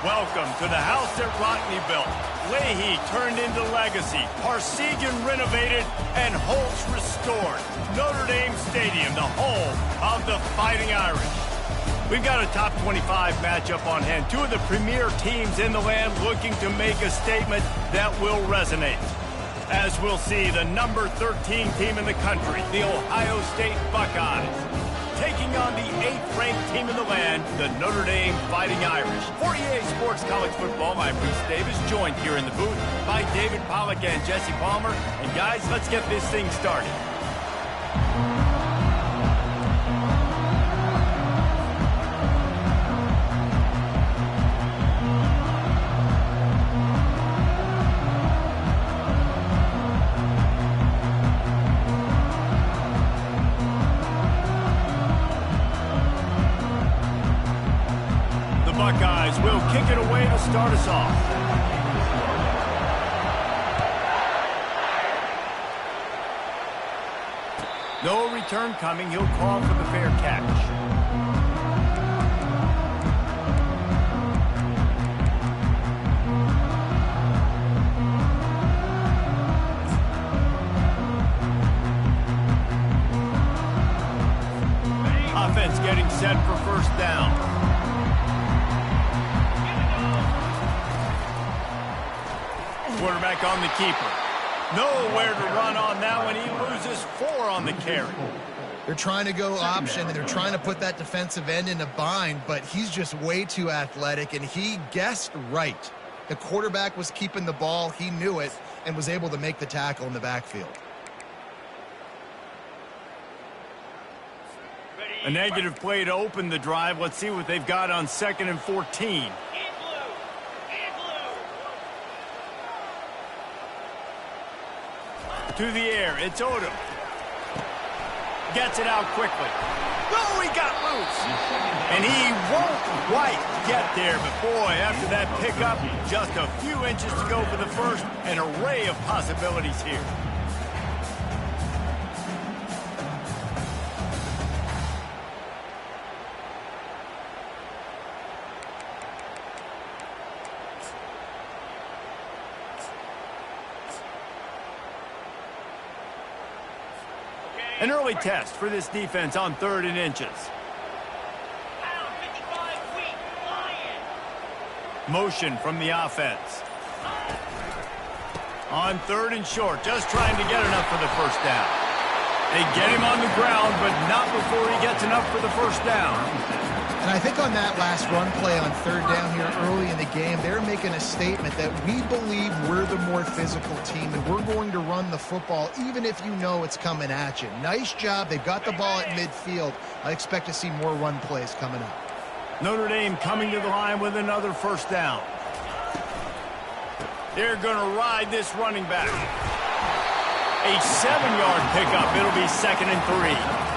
Welcome to the house that Rockney built. Leahy turned into legacy, Parsegan renovated, and Holtz restored. Notre Dame Stadium, the home of the Fighting Irish. We've got a top 25 matchup on hand. Two of the premier teams in the land looking to make a statement that will resonate. As we'll see, the number 13 team in the country, the Ohio State Buckeyes, taking on the 8th-ranked team in the land, the Notre Dame Fighting Irish. For EA Sports College Football, I'm Bruce Davis, joined here in the booth by David Pollack and Jesse Palmer. And guys, let's get this thing started. Buckeyes will kick it away to start us off. No return coming. He'll call for the fair catch. Offense getting set for first down. Quarterback on the keeper. Nowhere to run on that one. He loses 4 on the carry. They're trying to go option, and they're trying to put that defensive end in a bind, but he's just way too athletic, and he guessed right. The quarterback was keeping the ball. He knew it and was able to make the tackle in the backfield. A negative play to open the drive. Let's see what they've got on 2nd and 14. To the air, it's Odom. Gets it out quickly. Oh, he got loose. And he won't quite get there, but boy, after that pickup, just a few inches to go for the first. An array of possibilities here. An early test for this defense on 3rd and inches. Motion from the offense. On 3rd and short, just trying to get enough for the first down. They get him on the ground, but not before he gets enough for the first down. And I think on that last run play on 3rd down here early in the game, they're making a statement that we believe we're the more physical team and we're going to run the football even if you know it's coming at you. Nice job. They've got the ball at midfield. I expect to see more run plays coming up. Notre Dame coming to the line with another first down. They're going to ride this running back. A 7-yard pickup. It'll be 2nd and 3.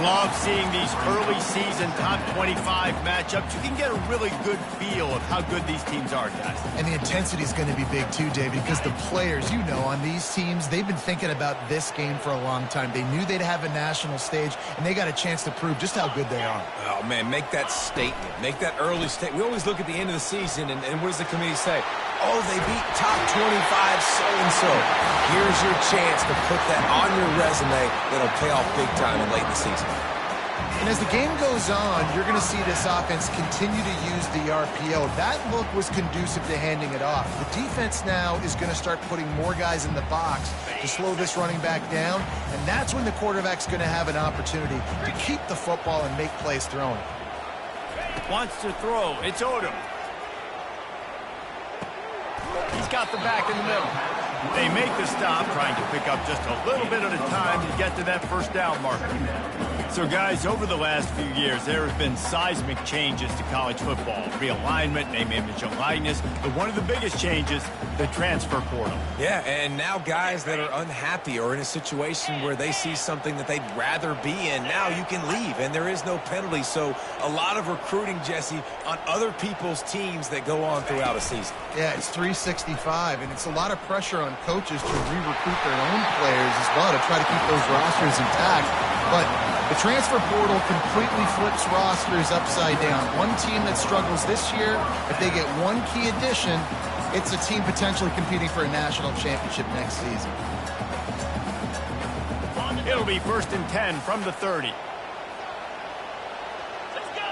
Love seeing these early season top 25 matchups. You can get a really good feel of how good these teams are, guys. And the intensity is going to be big too, David, because the players, you know, on these teams, they've been thinking about this game for a long time. They knew they'd have a national stage, and they got a chance to prove just how good they are. Oh, man, make that statement. Make that early statement. We always look at the end of the season, and what does the committee say? Oh, they beat top 25 so-and-so. Here's your chance to put that on your resume that'll pay off big time late in the season. And as the game goes on, you're going to see this offense continue to use the RPO. That look was conducive to handing it off. The defense now is going to start putting more guys in the box to slow this running back down, and that's when the quarterback's going to have an opportunity to keep the football and make plays throwing. Wants to throw. It's Odom. He's got the back in the middle. They make the stop, trying to pick up just a little bit at a time to get to that first down marker. So, guys, over the last few years, there have been seismic changes to college football. Realignment, name, image, and likeness. But one of the biggest changes, the transfer portal. Yeah, and now guys that are unhappy or in a situation where they see something that they'd rather be in, now you can leave, and there is no penalty. So a lot of recruiting, Jesse, on other people's teams that go on throughout a season. Yeah, it's 365, and it's a lot of pressure on coaches to re-recruit their own players as well to try to keep those rosters intact. But the transfer portal completely flips rosters upside down. One team that struggles this year, if they get one key addition, it's a team potentially competing for a national championship next season. It'll be 1st and 10 from the 30. Let's go.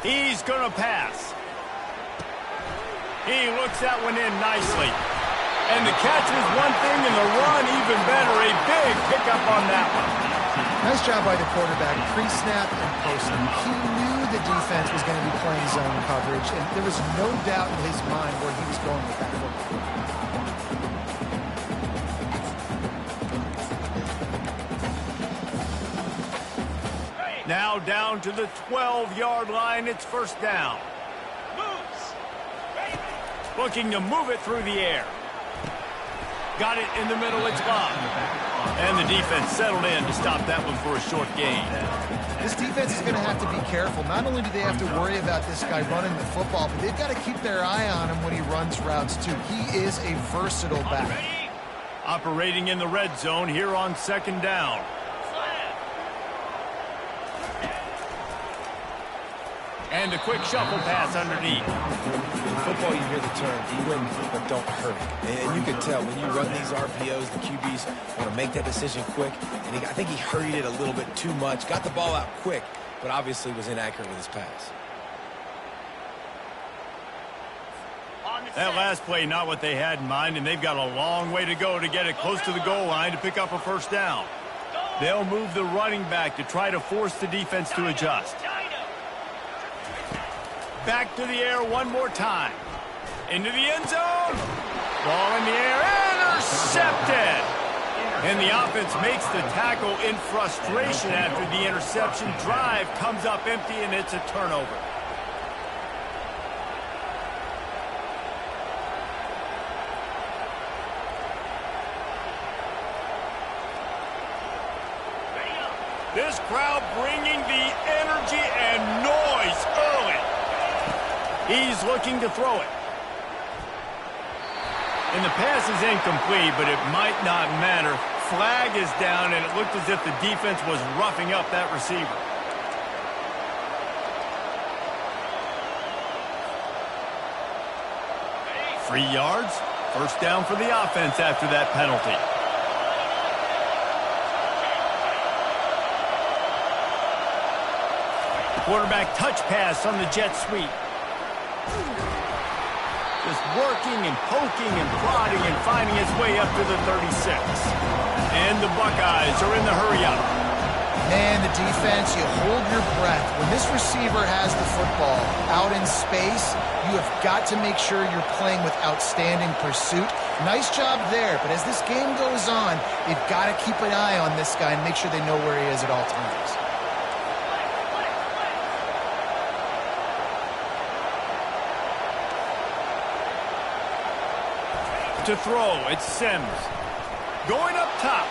He's going to pass. He looks that one in nicely. And the catch was one thing, and the run even better. A big pickup on that one. Nice job by the quarterback, pre-snap and post-snap. He knew the defense was going to be playing zone coverage, and there was no doubt in his mind where he was going with that football. Now down to the 12-yard line. It's 1st down. Looking to move it through the air. Got it in the middle. It's gone. And the defense settled in to stop that one for a short gain. This defense is going to have to be careful. Not only do they have to worry about this guy running the football, but they've got to keep their eye on him when he runs routes too. He is a versatile back. Operating in the red zone here on 2nd down. And a quick shuffle pass underneath. In football, you hear the term, win, but don't hurt. And you can tell when you run these RPOs, the QBs want to make that decision quick. And I think he hurried it a little bit too much. Got the ball out quick, but obviously was inaccurate with his pass. That last play, not what they had in mind, and they've got a long way to go to get it close to the goal line to pick up a 1st down. They'll move the running back to try to force the defense to adjust. Back to the air one more time. Into the end zone. Ball in the air. Intercepted. And the offense makes the tackle in frustration after the interception. Drive comes up empty, and it's a turnover. This crowd bringing the energy and noise early. He's looking to throw it. And the pass is incomplete, but it might not matter. Flag is down, and it looked as if the defense was roughing up that receiver. Free yards. 1st down for the offense after that penalty. Quarterback touch pass on the jet sweep. Just working and poking and prodding and finding its way up to the 36. And the Buckeyes are in the hurry-up. Man, the defense, you hold your breath. When this receiver has the football out in space, you have got to make sure you're playing with outstanding pursuit. Nice job there, but as this game goes on, you've got to keep an eye on this guy and make sure they know where he is at all times. To throw, it's Sims. Going up top.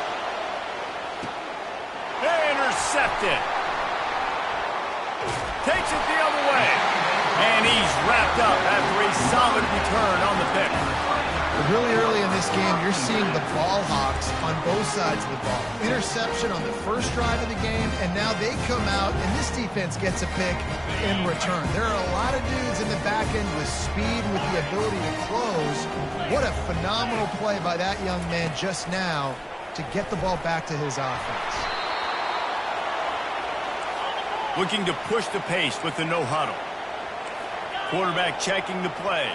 Intercepted. Takes it the other way. And he's wrapped up after a solid return on the pick. But really early in this game, you're seeing the ball hawks on both sides of the ball. Interception on the first drive of the game, and now they come out, and this defense gets a pick in return. There are a lot of dudes in the back end with speed, with the ability to close. What a phenomenal play by that young man just now to get the ball back to his offense. Looking to push the pace with the no huddle. Quarterback checking the play.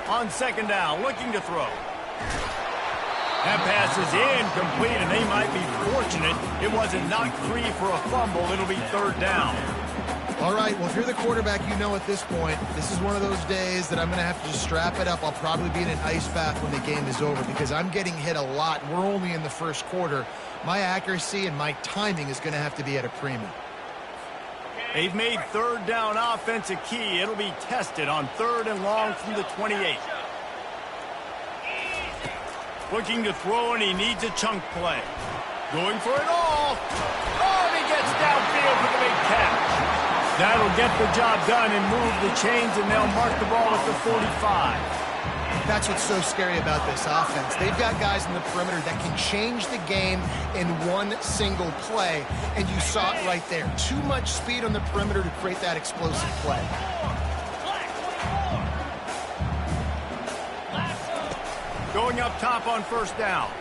On 2nd down, looking to throw. That pass is incomplete, and they might be fortunate it wasn't knocked free for a fumble. It'll be 3rd down. All right, well, if you're the quarterback, you know at this point, this is one of those days that I'm going to have to just strap it up. I'll probably be in an ice bath when the game is over because I'm getting hit a lot. We're only in the 1st quarter. My accuracy and my timing is going to have to be at a premium. They've made 3rd down offense a key. It'll be tested on 3rd and long from the 28. Looking to throw, and he needs a chunk play. Going for it all. Oh, and he gets downfield for the big catch. That'll get the job done and move the chains, and they'll mark the ball at the 45. That's what's so scary about this offense. They've got guys in the perimeter that can change the game in one single play, and you saw it right there. Too much speed on the perimeter to create that explosive play. Going up top on first down.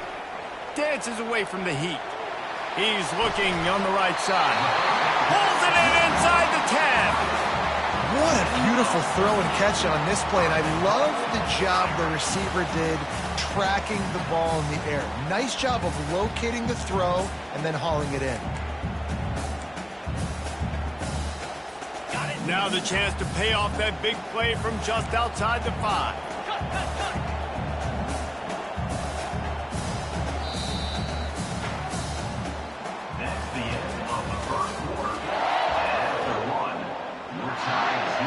Dances away from the heat. He's looking on the right side. Pulls it in inside the 10. What a beautiful throw and catch on this play, and I love the job the receiver did tracking the ball in the air. Nice job of locating the throw and then hauling it in. Now the chance to pay off that big play from just outside the 5. That's the end of the first quarter. After one, we're tied 0-0.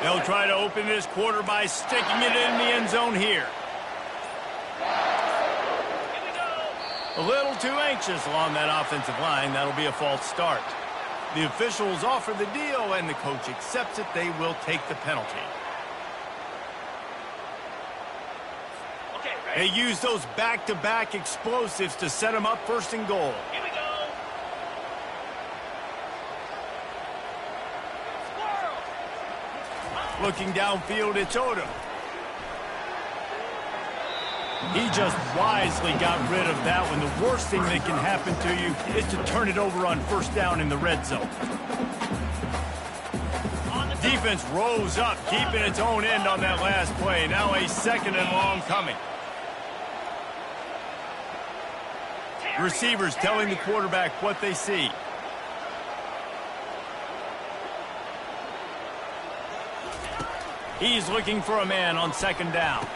They'll try to open this quarter by sticking it in the end zone here. A little too anxious along that offensive line. That'll be a false start. The officials offer the deal, and the coach accepts it. They will take the penalty. They use those back-to-back explosives to set them up first and goal. Here we go. Looking downfield, it's Odom. He just wisely got rid of that one. The worst thing that can happen to you is to turn it over on first down in the red zone. Defense rose up, keeping its own end on that last play. Now a second and long coming. Receivers telling the quarterback what they see. He's looking for a man on second down.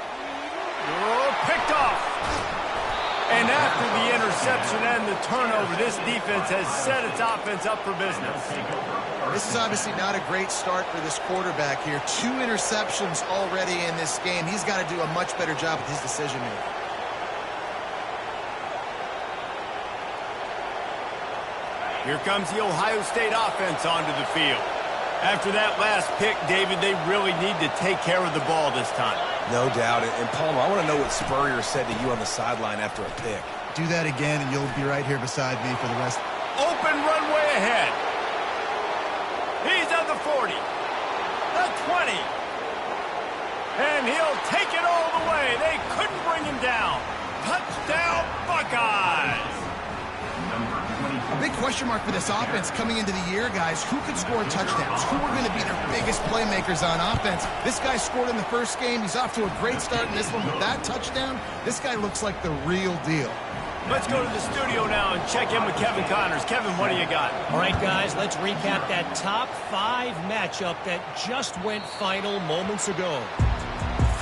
Oh, picked off. And after the interception and the turnover, this defense has set its offense up for business. This is obviously not a great start for this quarterback here. 2 interceptions already in this game. He's got to do a much better job with his decision making. Here comes the Ohio State offense onto the field. After that last pick, David, they really need to take care of the ball this time. No doubt. And Palmer, I want to know what Spurrier said to you on the sideline after a pick. Do that again, and you'll be right here beside me for the rest. Open runway ahead. He's at the 40, the 20, and he'll take it all the way. They couldn't bring him down. Touchdown, Buckeyes. A big question mark for this offense coming into the year, guys. Who could score touchdowns? Who are going to be their biggest playmakers on offense? This guy scored in the first game. He's off to a great start in this one, but that touchdown, this guy looks like the real deal. Let's go to the studio now and check in with Kevin Connors. Kevin, what do you got? All right, guys, let's recap that top 5 matchup that just went final moments ago.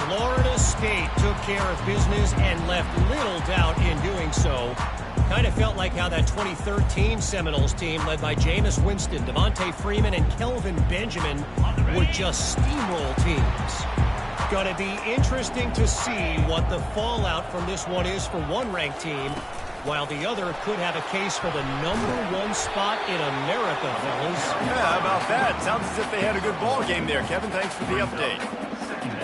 Florida State took care of business and left little doubt in doing so. Kind of felt like how that 2013 Seminoles team led by Jameis Winston, Devontae Freeman, and Kelvin Benjamin would just steamroll teams. Gonna be interesting to see what the fallout from this one is for one ranked team, while the other could have a case for the #1 spot in America, fellas. Yeah, how about that? Sounds as if they had a good ball game there. Kevin, thanks for the update.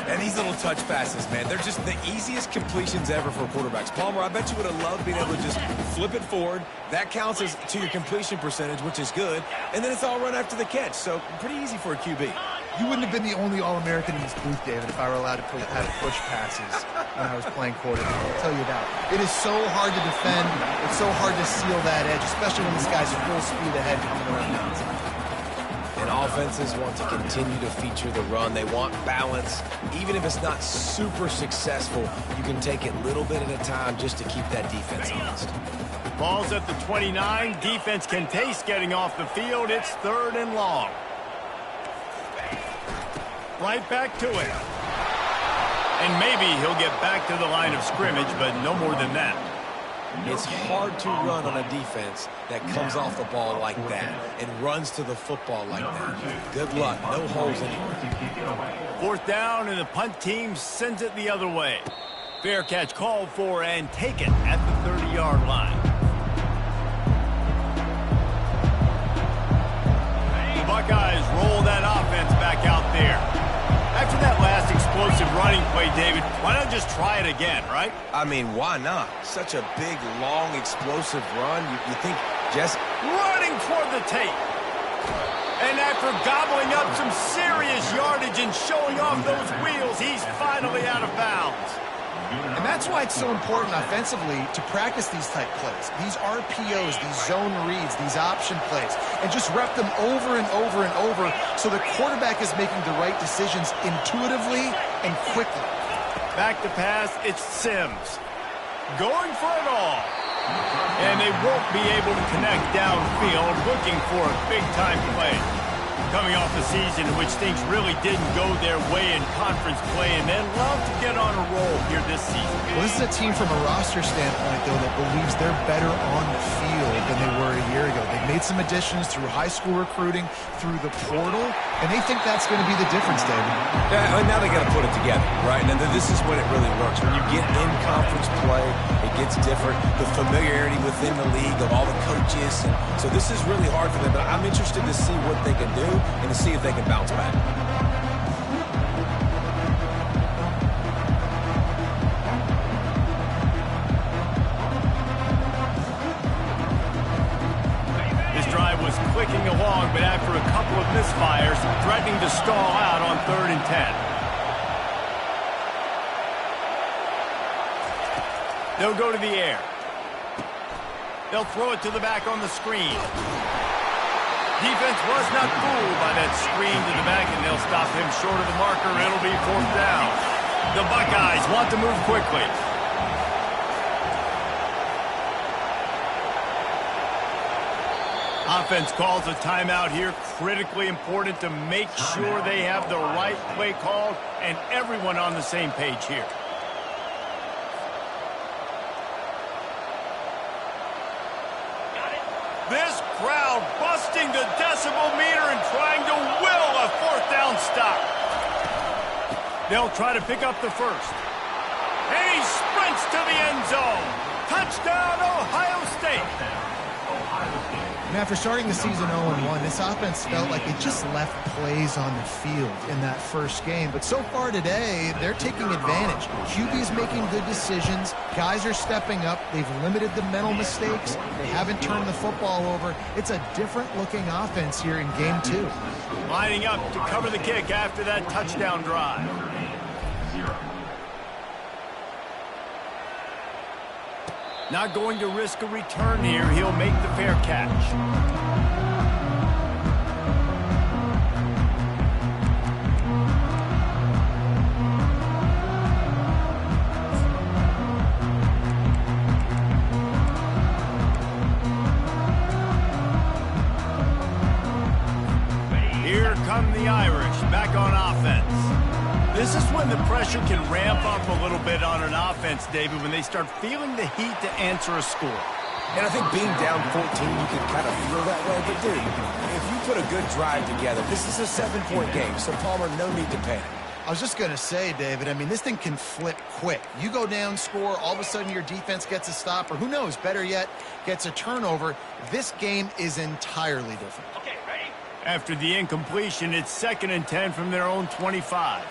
And these little touch passes, man, they're just the easiest completions ever for quarterbacks. Palmer, I bet you would have loved being able to just flip it forward. That counts as to your completion percentage, which is good. And then it's all run after the catch, so pretty easy for a QB. You wouldn't have been the only All-American in this booth, David, if I were allowed to how to push passes when I was playing quarterback. I'll tell you that. It is so hard to defend. It's so hard to seal that edge, especially when this guy's full speed ahead coming around the outside. And offenses want to continue to feature the run. They want balance. Even if it's not super successful, you can take it little bit at a time just to keep that defense honest. Ball's at the 29. Defense can taste getting off the field. It's 3rd and long. Right back to it. And maybe he'll get back to the line of scrimmage, but no more than that. It's hard to run on a defense that comes off the ball like that and runs to the football like that. Good luck. No holes anywhere. 4th down, and the punt team sends it the other way. Fair catch called for and taken at the 30-yard line. The Buckeyes roll that offense back out there. After that last explosive running play, David, why not just try it again, right? I mean, why not? Such a big, long, explosive run. You think just running toward the tape. And after gobbling up some serious yardage and showing off those wheels, he's finally out of bounds. And that's why it's so important offensively to practice these type plays, these RPOs, these zone reads, these option plays, and just rep them over and over and over so the quarterback is making the right decisions intuitively and quickly. Back to pass, it's Sims. Going for it all. And they won't be able to connect downfield, looking for a big-time play. Coming off a season in which things really didn't go their way in conference play, and then love to get on a roll here this season. Well, this is a team from a roster standpoint, though, that believes they're better on the field than they were a year ago. They've made some additions through high school recruiting, through the portal, and they think that's going to be the difference, David. Yeah, now they got to put it together, right? And then this is when it really works. When you get in conference play, it gets different. The familiarity within the league of all the coaches. And so this is really hard for them, but I'm interested to see what they can do and to see if they can bounce back. This drive was clicking along, but after a couple of misfires, threatening to stall out on 3rd and 10. They'll go to the air. They'll throw it to the back on the screen. Defense was not fooled by that screen to the back, and they'll stop him short of the marker. It'll be 4th down. The Buckeyes want to move quickly. Offense calls a timeout here. Critically important to make sure they have the right play called and everyone on the same page here. This crowd busting the decibel meter and trying to will a 4th down stop. They'll try to pick up the first. And he sprints to the end zone. Touchdown, Ohio State. And after starting the season 0-1, this offense felt like it just left plays on the field in that first game. But so far today, they're taking advantage. QB's making good decisions. Guys are stepping up. They've limited the mental mistakes. They haven't turned the football over. It's a different-looking offense here in Game 2. Lining up to cover the kick after that touchdown drive. Not going to risk a return here. He'll make the fair catch. Here come the Irish back on offense. This is when the pressure can ramp up a little bit on an offense, David, when they start feeling the heat to answer a score. And I think being down 14, you can kind of feel that way. But, dude, if you put a good drive together, this is a 7-point game, so, Palmer, no need to panic. I was just going to say, David, I mean, this thing can flip quick. You go down, score, all of a sudden your defense gets a stop, or who knows, better yet, gets a turnover. This game is entirely different. Okay, ready? After the incompletion, it's 2nd and 10 from their own 25.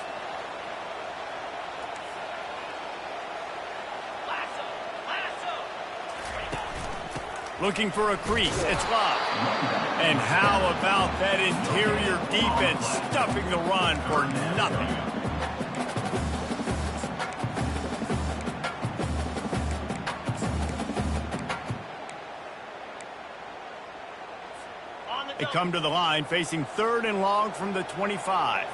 Looking for a crease. It's Love. And how about that interior defense stuffing the run for nothing? They come to the line facing 3rd and long from the 25.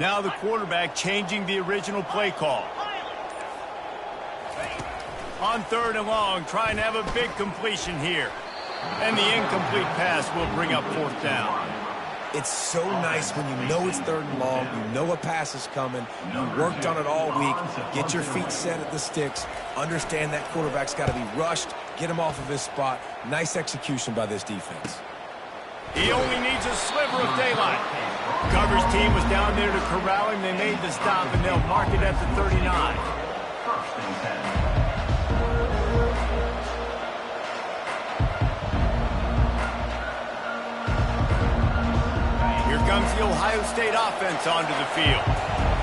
Now the quarterback changing the original play call. On 3rd and long, trying to have a big completion here. And the incomplete pass will bring up 4th down. It's so nice when you know it's 3rd and long, you know a pass is coming, you worked on it all week, get your feet set at the sticks, understand that quarterback's got to be rushed, get him off of his spot. Nice execution by this defense. He only needs a sliver of daylight. Coverage team was down there to corral him. They made the stop, and they'll mark it at the 39. First and 10. Here comes the Ohio State offense onto the field.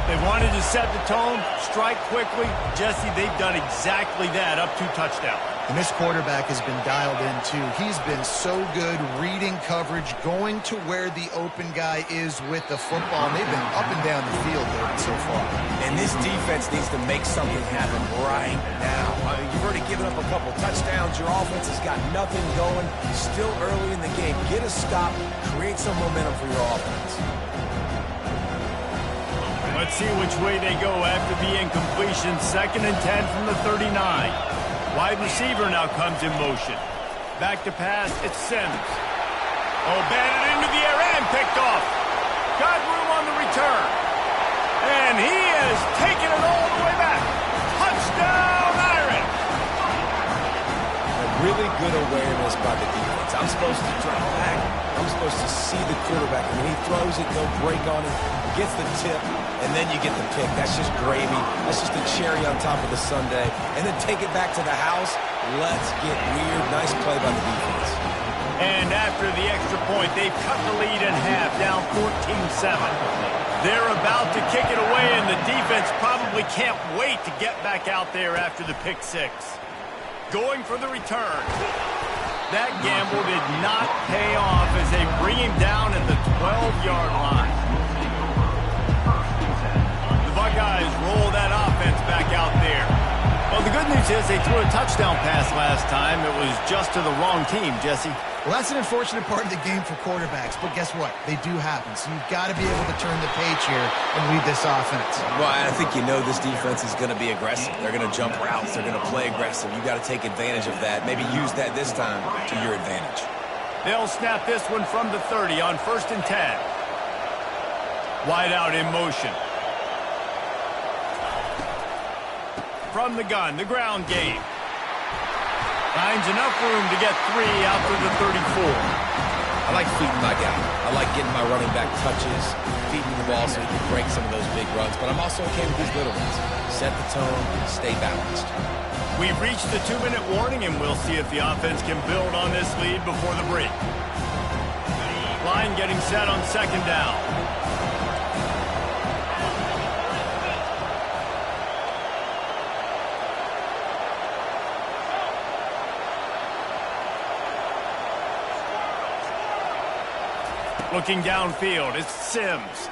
They wanted to set the tone, strike quickly. Jesse, they've done exactly that, up 2 touchdowns. And this quarterback has been dialed in, too. He's been so good reading coverage, going to where the open guy is with the football. And they've been up and down the field there so far. And this defense needs to make something happen right now. You've already given up a couple touchdowns. Your offense has got nothing going. Still early in the game. Get a stop. Create some momentum for your offense. Let's see which way they go after the incompletion. 2nd and 10 from the 39. Wide receiver now comes in motion. Back to pass, it's Sims. Oh, batted into the air and picked off. Got room on the return. And he is taking it all the way back. Touchdown, Irish! A really good awareness by the defense. I'm supposed to drop back. I'm supposed to see the quarterback. And when he throws it, they'll break on it. Gets the tip, and then you get the pick. That's just gravy. That's just a cherry on top of the sundae. And then take it back to the house. Let's get weird. Nice play by the defense. And after the extra point, they've cut the lead in half, down 14-7. They're about to kick it away, and the defense probably can't wait to get back out there after the pick 6. Going for the return. That gamble did not pay off as they bring him down at the 12-yard line. Buckeyes roll that offense back out there. Well, the good news is they threw a touchdown pass last time. It was just to the wrong team, Jesse. Well, that's an unfortunate part of the game for quarterbacks, but guess what? They do happen, so you've got to be able to turn the page here and lead this offense. Well, I think you know this defense is going to be aggressive. They're going to jump routes. They're going to play aggressive. You've got to take advantage of that. Maybe use that this time to your advantage. They'll snap this one from the 30 on 1st and 10. Wide out in motion. From the gun, the ground game. Finds enough room to get 3 out to the 34. I like feeding my guy. I like getting my running back touches, feeding the ball so he can break some of those big runs. But I'm also okay with these little ones. Set the tone, stay balanced. We've reached the 2-minute warning, and we'll see if the offense can build on this lead before the break. Line getting set on 2nd down. Looking downfield, it's Sims.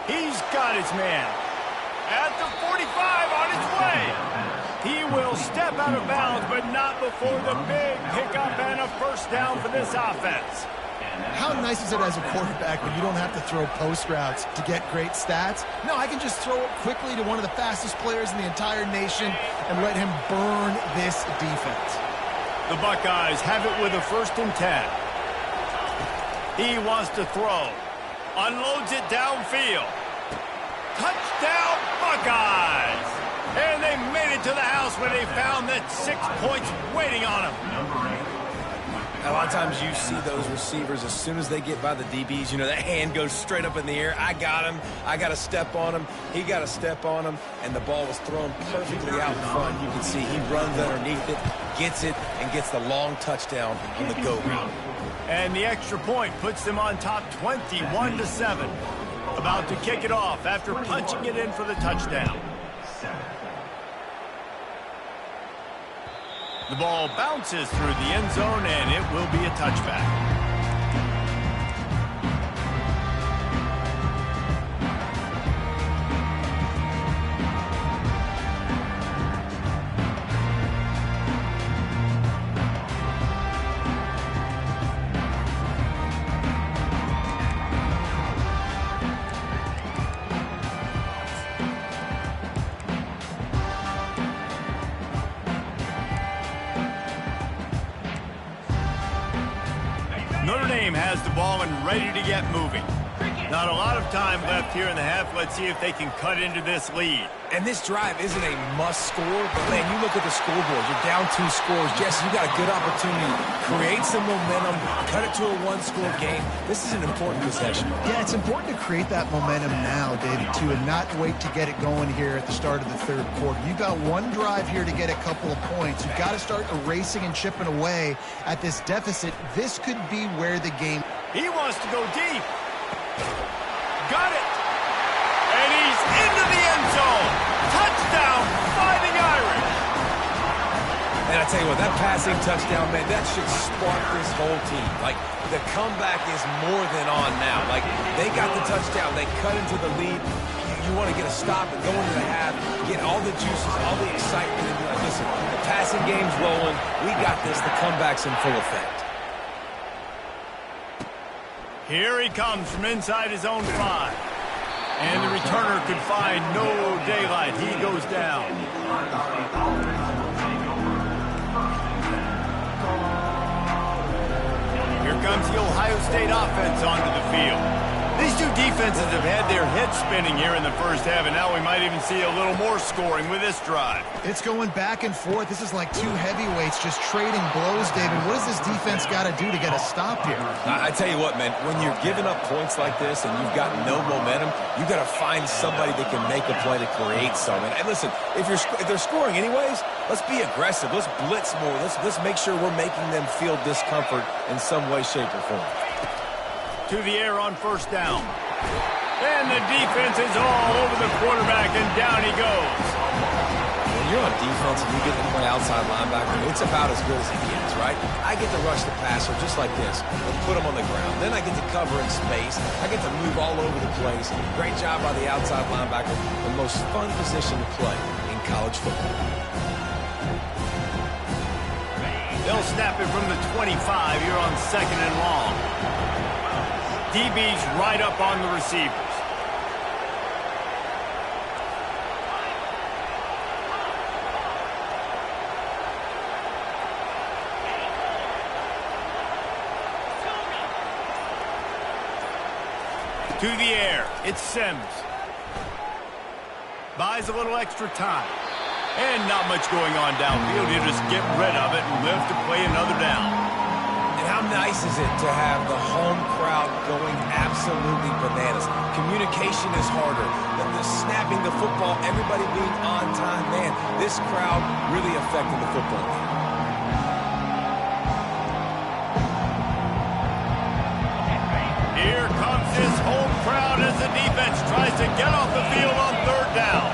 He's got his man. At the 45 on his way. He will step out of bounds, but not before the big pickup and a 1st down for this offense. How nice is it as a quarterback when you don't have to throw post routes to get great stats? No, I can just throw it quickly to one of the fastest players in the entire nation and let him burn this defense. The Buckeyes have it with a 1st and 10. He wants to throw. Unloads it downfield. Touchdown, Buckeyes! And they made it to the house where they found that 6 points waiting on them. A lot of times you see those receivers, as soon as they get by the DBs, you know, that hand goes straight up in the air. I got him. I got to step on him. He got to step on him. And the ball was thrown perfectly out in front. You can see he runs underneath it, gets it, and gets the long touchdown on the go route. And the extra point puts them on top 21-7. About to kick it off after punching it in for the touchdown. The ball bounces through the end zone, and it will be a touchback. Notre Dame has the ball and ready to get moving. Not a lot of time left here in the half. Let's see if they can cut into this lead. And this drive isn't a must score, but man, you look at the scoreboard. You're down 2 scores. Jesse, you got a good opportunity to create some momentum, cut it to a 1-score game. This is an important possession. Yeah, it's important to create that momentum now, David, too, and not wait to get it going here at the start of the third quarter. You've got one drive here to get a couple of points. You've got to start erasing and chipping away at this deficit. This could be where the game... He wants to go deep. Got it. And he's into the end zone. Touchdown, Fighting Irish. And I tell you what, that passing touchdown, man, that should spark this whole team. Like, the comeback is more than on now. Like, they got the touchdown. They cut into the lead. You want to get a stop and go into the half, get all the juices, all the excitement, and be like, listen, the passing game's rolling. We got this. The comeback's in full effect. Here he comes from inside his own 5. And the returner could find no daylight. He goes down. Here comes the Ohio State offense onto the field. These two defenses have had their heads spinning here in the first half, and now we might even see a little more scoring with this drive. It's going back and forth. This is like two heavyweights just trading blows, David. What does this defense got to do to get a stop here? I tell you what, man, when you're giving up points like this and you've got no momentum, you got to find somebody that can make a play to create something. And listen, if they're scoring anyways, let's be aggressive. Let's blitz more. Let's make sure we're making them feel discomfort in some way, shape, or form. To the air on first down. And the defense is all over the quarterback, and down he goes. When you're on defense and you get to play outside linebacker, it's about as good as it gets, right? I get to rush the passer just like this and put him on the ground. Then I get to cover in space. I get to move all over the place. Great job by the outside linebacker. The most fun position to play in college football. They'll snap it from the 25 here on 2nd and long. DB's right up on the receivers. To the air, it's Sims. Buys a little extra time. And not much going on downfield. He'll just get rid of it and live to play another down. How nice is it to have the home crowd going absolutely bananas? Communication is harder. The snapping the football, everybody being on time. Man, this crowd really affecting the football game. Here comes his home crowd as the defense tries to get off the field on 3rd down.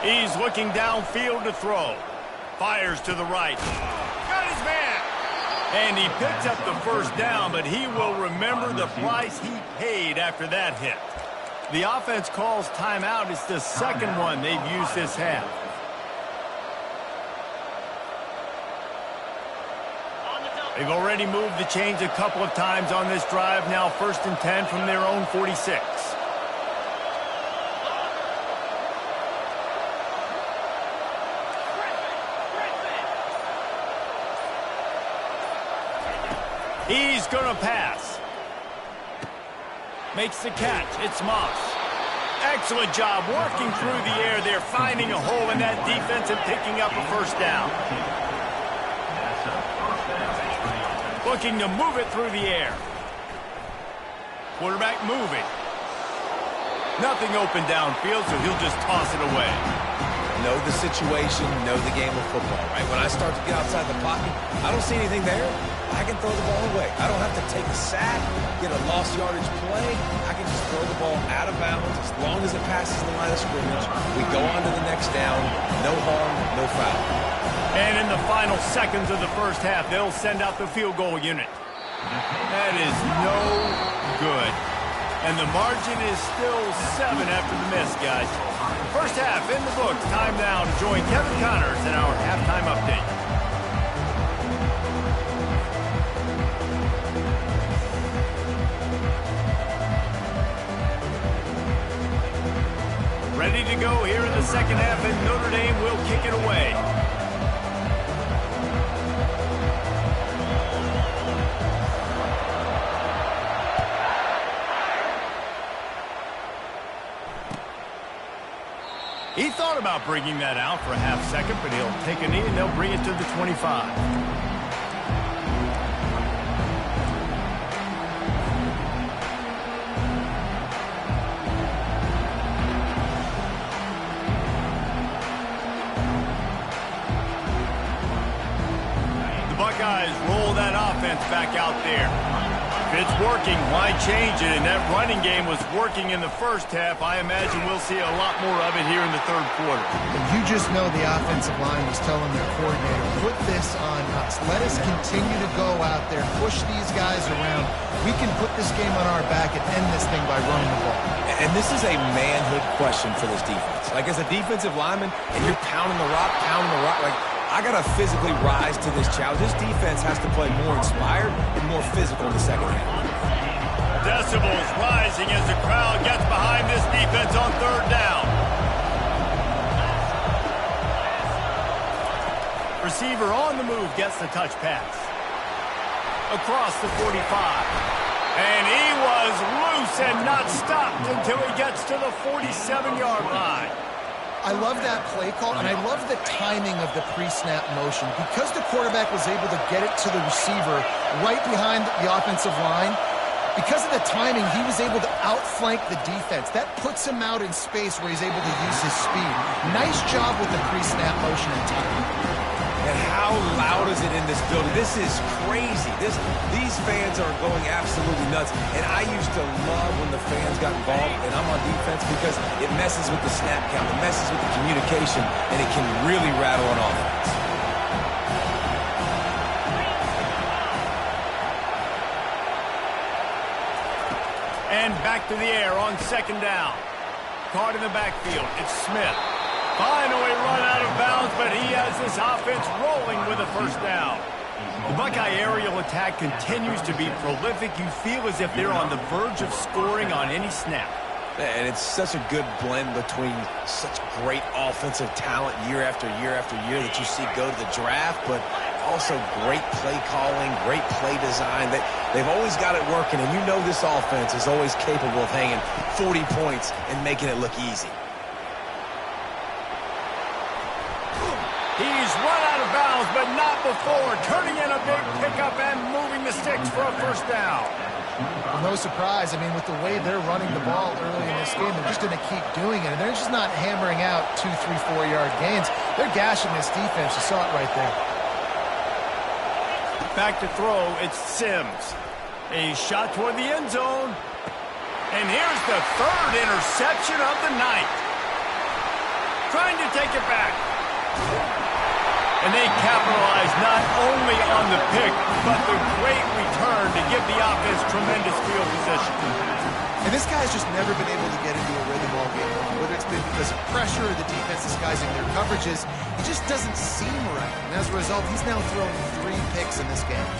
He's looking downfield to throw. Fires to the right. And he picks up the first down, but he will remember the price he paid after that hit. The offense calls timeout. It's the second one they've used this half. They've already moved the chains a couple of times on this drive. Now 1st and 10 from their own 46. He's going to pass. Makes the catch. It's Moss. Excellent job working through the air. They're finding a hole in that defense and picking up a first down. Looking to move it through the air. Quarterback moving. Nothing open downfield, so he'll just toss it away. Know the situation, know the game of football, right? When I start to get outside the pocket, I don't see anything there. I can throw the ball away. I don't have to take a sack, get a lost yardage play. I can just throw the ball out of bounds as long as it passes the line of scrimmage. We go on to the next down. No harm, no foul. And in the final seconds of the first half, they'll send out the field goal unit. That is no good. And the margin is still 7 after the miss, guys. First half in the books. Time now to join Kevin Connors in our halftime update. Ready to go here in the second half, and Notre Dame will kick it away. He thought about bringing that out for a half second, but he'll take a knee and they'll bring it to the 25. Buckeyes roll that offense back out there. If it's working, why change it? And that running game was working in the first half. I imagine we'll see a lot more of it here in the third quarter. You just know the offensive line was telling their coordinator, put this on us. Let us continue to go out there, push these guys around. We can put this game on our back and end this thing by running the ball. And this is a manhood question for this defense. Like, as a defensive lineman, and you're pounding the rock, like, I got to physically rise to this challenge. This defense has to play more inspired and more physical in the second half. Decibels rising as the crowd gets behind this defense on third down. Receiver on the move gets the touch pass. Across the 45. And he was loose and not stopped until he gets to the 47-yard line. I love that play call, and I love the timing of the pre-snap motion. Because the quarterback was able to get it to the receiver right behind the offensive line, because of the timing, he was able to outflank the defense. That puts him out in space where he's able to use his speed. Nice job with the pre-snap motion and timing. And how loud is it in this building? This is crazy. These fans are going absolutely nuts. And I used to love when the fans got involved, and I'm on defense, because it messes with the snap count, it messes with the communication, and it can really rattle an offense. And back to the air on second down. Caught in the backfield. It's Smith. Finally run out of bounds, but he has this offense rolling with a first down. The Buckeye aerial attack continues to be prolific. You feel as if they're on the verge of scoring on any snap. And it's such a good blend between such great offensive talent year after year after year that you see go to the draft, but also great play calling, great play design. They've always got it working, and you know this offense is always capable of hanging 40 points and making it look easy. He's run out of bounds, but not before. Turning in a big pickup and moving the sticks for a first down. Well, no surprise. I mean, with the way they're running the ball early in this game, they're just going to keep doing it. And they're just not hammering out 2, 3, 4-yard gains. They're gashing this defense. You saw it right there. Back to throw. It's Sims. A shot toward the end zone. And here's the third interception of the night. Trying to take it back. And they capitalize not only on the pick, but the great return to give the offense tremendous field position. And this guy's just never been able to get into a rhythm all game long. Whether it's been because of pressure or the defense disguising their coverages, he just doesn't seem right. And as a result, he's now thrown 3 picks in this game.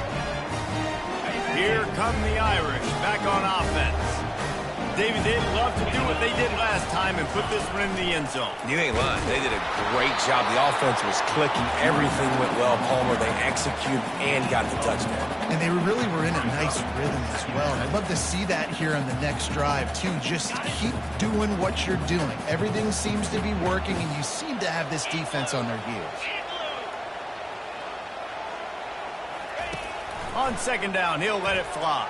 Here come the Irish back on offense. David, they'd love to do what they did last time and put this one in the end zone. You ain't lying. They did a great job. The offense was clicking. Everything went well, Palmer. They executed and got the touchdown. And they really were in a nice rhythm as well. And I'd love to see that here on the next drive, too. Just keep doing what you're doing. Everything seems to be working, and you seem to have this defense on their heels. On second down, he'll let it fly.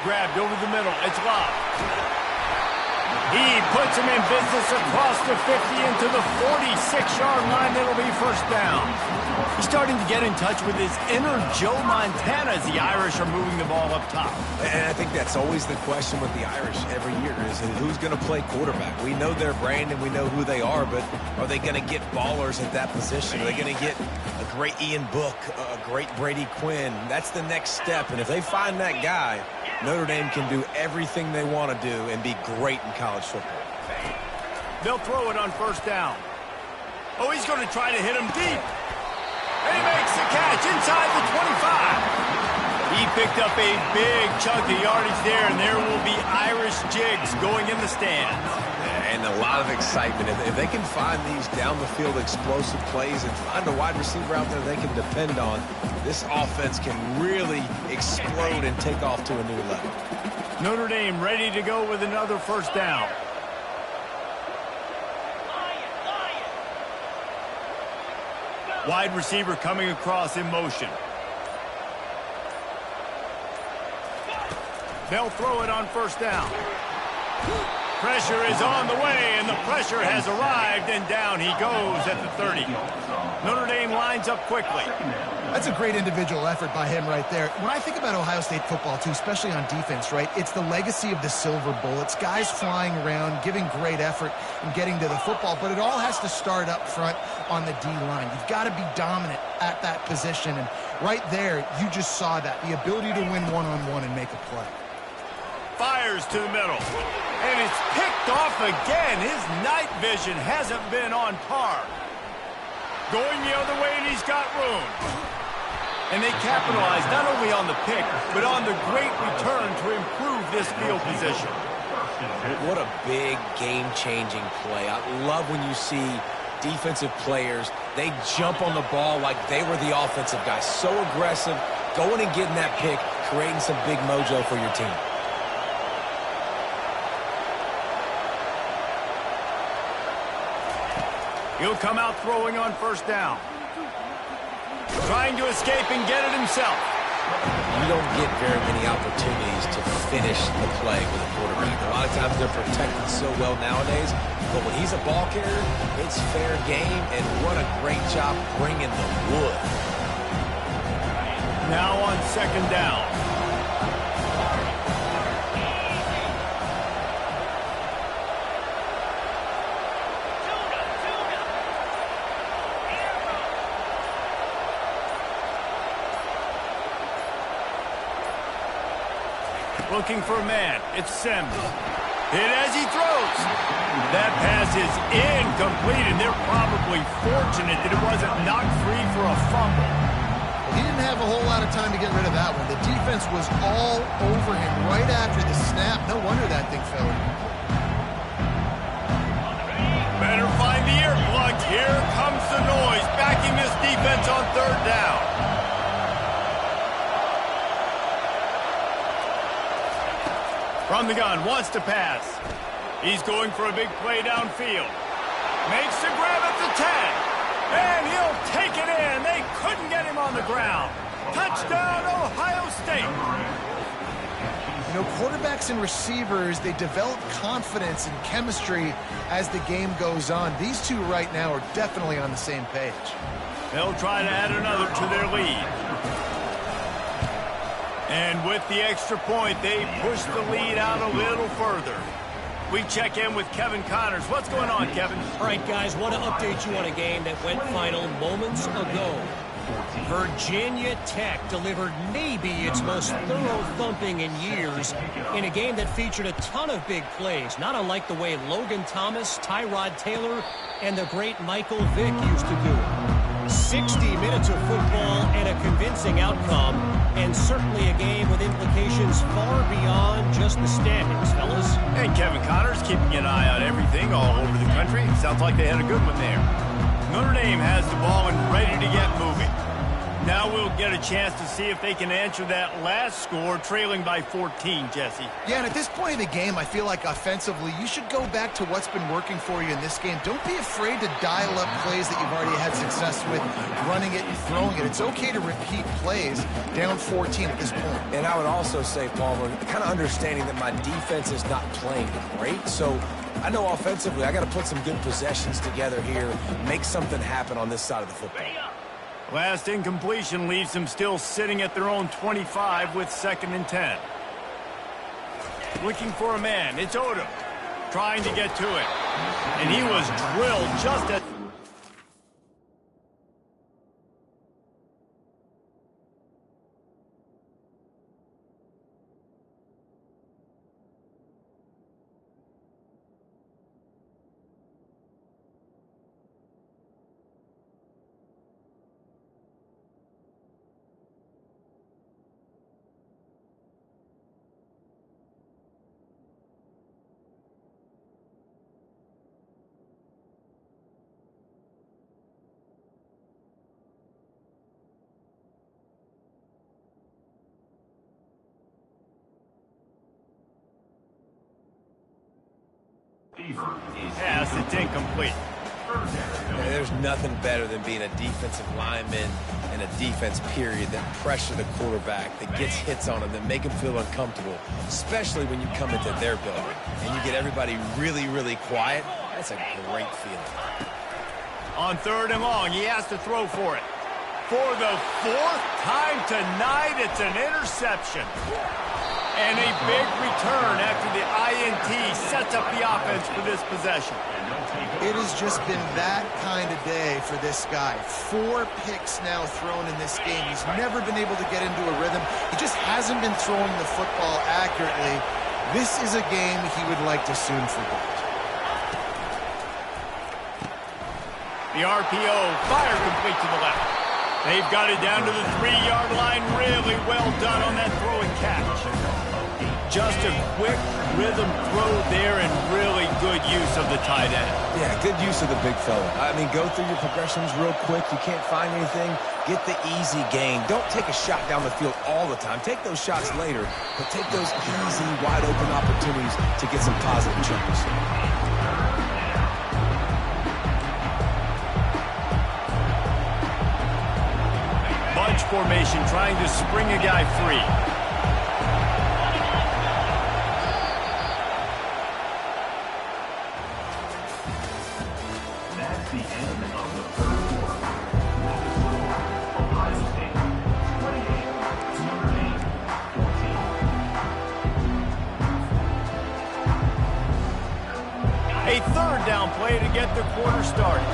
Grabbed over the middle. It's Love. He puts him in business across the 50 into the 46-yard line. It'll be first down. He's starting to get in touch with his inner Joe Montana as the Irish are moving the ball up top. And I think that's always the question with the Irish every year is who's going to play quarterback. We know their brand and we know who they are, but are they going to get ballers at that position? Are they going to get a great Ian Book, a great Brady Quinn? That's the next step. And if they find that guy, Notre Dame can do everything they want to do and be great in college football. They'll throw it on first down. Oh, he's going to try to hit him deep. And he makes the catch inside the 25. He picked up a big chunk of yardage there, and there will be Irish jigs going in the stands. And a lot of excitement. If they can find these down-the-field explosive plays and find a wide receiver out there they can depend on, this offense can really explode and take off to a new level. Notre Dame ready to go with another first down. Wide receiver coming across in motion. They'll throw it on first down. Pressure is on the way, and the pressure has arrived, and down he goes at the 30. Notre Dame lines up quickly. That's a great individual effort by him right there. When I think about Ohio State football, too, especially on defense, right, it's the legacy of the Silver Bullets, guys flying around, giving great effort and getting to the football, but it all has to start up front on the D-line. You've got to be dominant at that position, and right there, you just saw that, the ability to win one-on-one and make a play. Fires to the middle, and it's picked off again. His night vision hasn't been on par. Going the other way, and he's got room. And they capitalize not only on the pick, but on the great return to improve this field position. What a big game-changing play. I love when you see defensive players, they jump on the ball like they were the offensive guys. So aggressive, going and getting that pick, creating some big mojo for your team. He'll come out throwing on first down. Trying to escape and get it himself. You don't get very many opportunities to finish the play with a quarterback. A lot of times they're protected so well nowadays, but when he's a ball carrier, it's fair game, and what a great job bringing the wood. Now on second down. Looking for a man. It's Sims. Hit as he throws. That pass is incomplete, and they're probably fortunate that it wasn't knocked free for a fumble. He didn't have a whole lot of time to get rid of that one. The defense was all over him right after the snap. No wonder that thing fell. Better find the earplug. Here comes the noise, backing this defense on third down. From the gun, wants to pass. He's going for a big play downfield. Makes the grab at the 10. And he'll take it in. They couldn't get him on the ground. Touchdown, Ohio State. You know, quarterbacks and receivers, they develop confidence and chemistry as the game goes on. These two right now are definitely on the same page. They'll try to add another to their lead. And with the extra point, they push the lead out a little further. We check in with Kevin Connors. What's going on, Kevin? All right, guys, want to update you on a game that went final moments ago. Virginia Tech delivered maybe its most thorough thumping in years in a game that featured a ton of big plays, not unlike the way Logan Thomas, Tyrod Taylor, and the great Michael Vick used to do it. 60 minutes of football and a convincing outcome, and certainly a game with implications far beyond just the standings, fellas. Hey, Kevin Connors keeping an eye on everything all over the country. Sounds like they had a good one there. Notre Dame has the ball and ready to get moving. Now we'll get a chance to see if they can answer that last score, trailing by 14, Jesse. Yeah, and at this point in the game, I feel like offensively, you should go back to what's been working for you in this game. Don't be afraid to dial up plays that you've already had success with, running it and throwing it. It's okay to repeat plays down 14 at this point. And I would also say, Palmer, kind of understanding that my defense is not playing great, so I know offensively I got to put some good possessions together here, make something happen on this side of the football. Last incompletion leaves them still sitting at their own 25 with 2nd and 10. Looking for a man. It's Odom trying to get to it. And he was drilled just at... Pass, it's incomplete. There's nothing better than being a defensive lineman and a defense period that pressure the quarterback, that gets hits on him, that make him feel uncomfortable, especially when you come into their building and you get everybody really, really quiet. That's a great feeling. On 3rd and long, he has to throw for it. For the 4th time tonight, it's an interception. And a big return after the INT sets up the offense for this possession. It has just been that kind of day for this guy. 4 picks now thrown in this game. He's never been able to get into a rhythm. He just hasn't been throwing the football accurately. This is a game he would like to soon forget. The RPO fire complete to the left. They've got it down to the 3-yard line. Really well done on that throwing catch. Just a quick rhythm throw there and really good use of the tight end. Yeah, good use of the big fella. I mean, go through your progressions real quick. You can't find anything. Get the easy gain. Don't take a shot down the field all the time. Take those shots later, but take those easy, wide-open opportunities to get some positive chunks. Bunch formation trying to spring a guy free. That's the end of the 3rd quarter. Ohio State 28, Notre Dame 14. A 3rd down play to get the quarter started.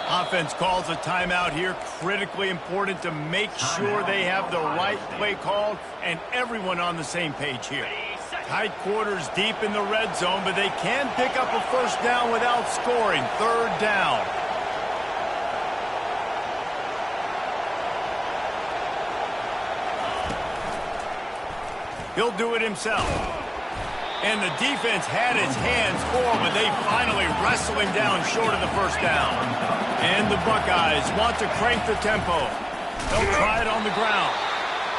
Offense calls a timeout here. Critically important to make sure they have the right play called and everyone on the same page here. Tight quarters deep in the red zone, but they can pick up a 1st down without scoring. 3rd down. He'll do it himself. And the defense had its hands full, but they finally wrestle him down short of the 1st down. And the Buckeyes want to crank the tempo. They'll try it on the ground.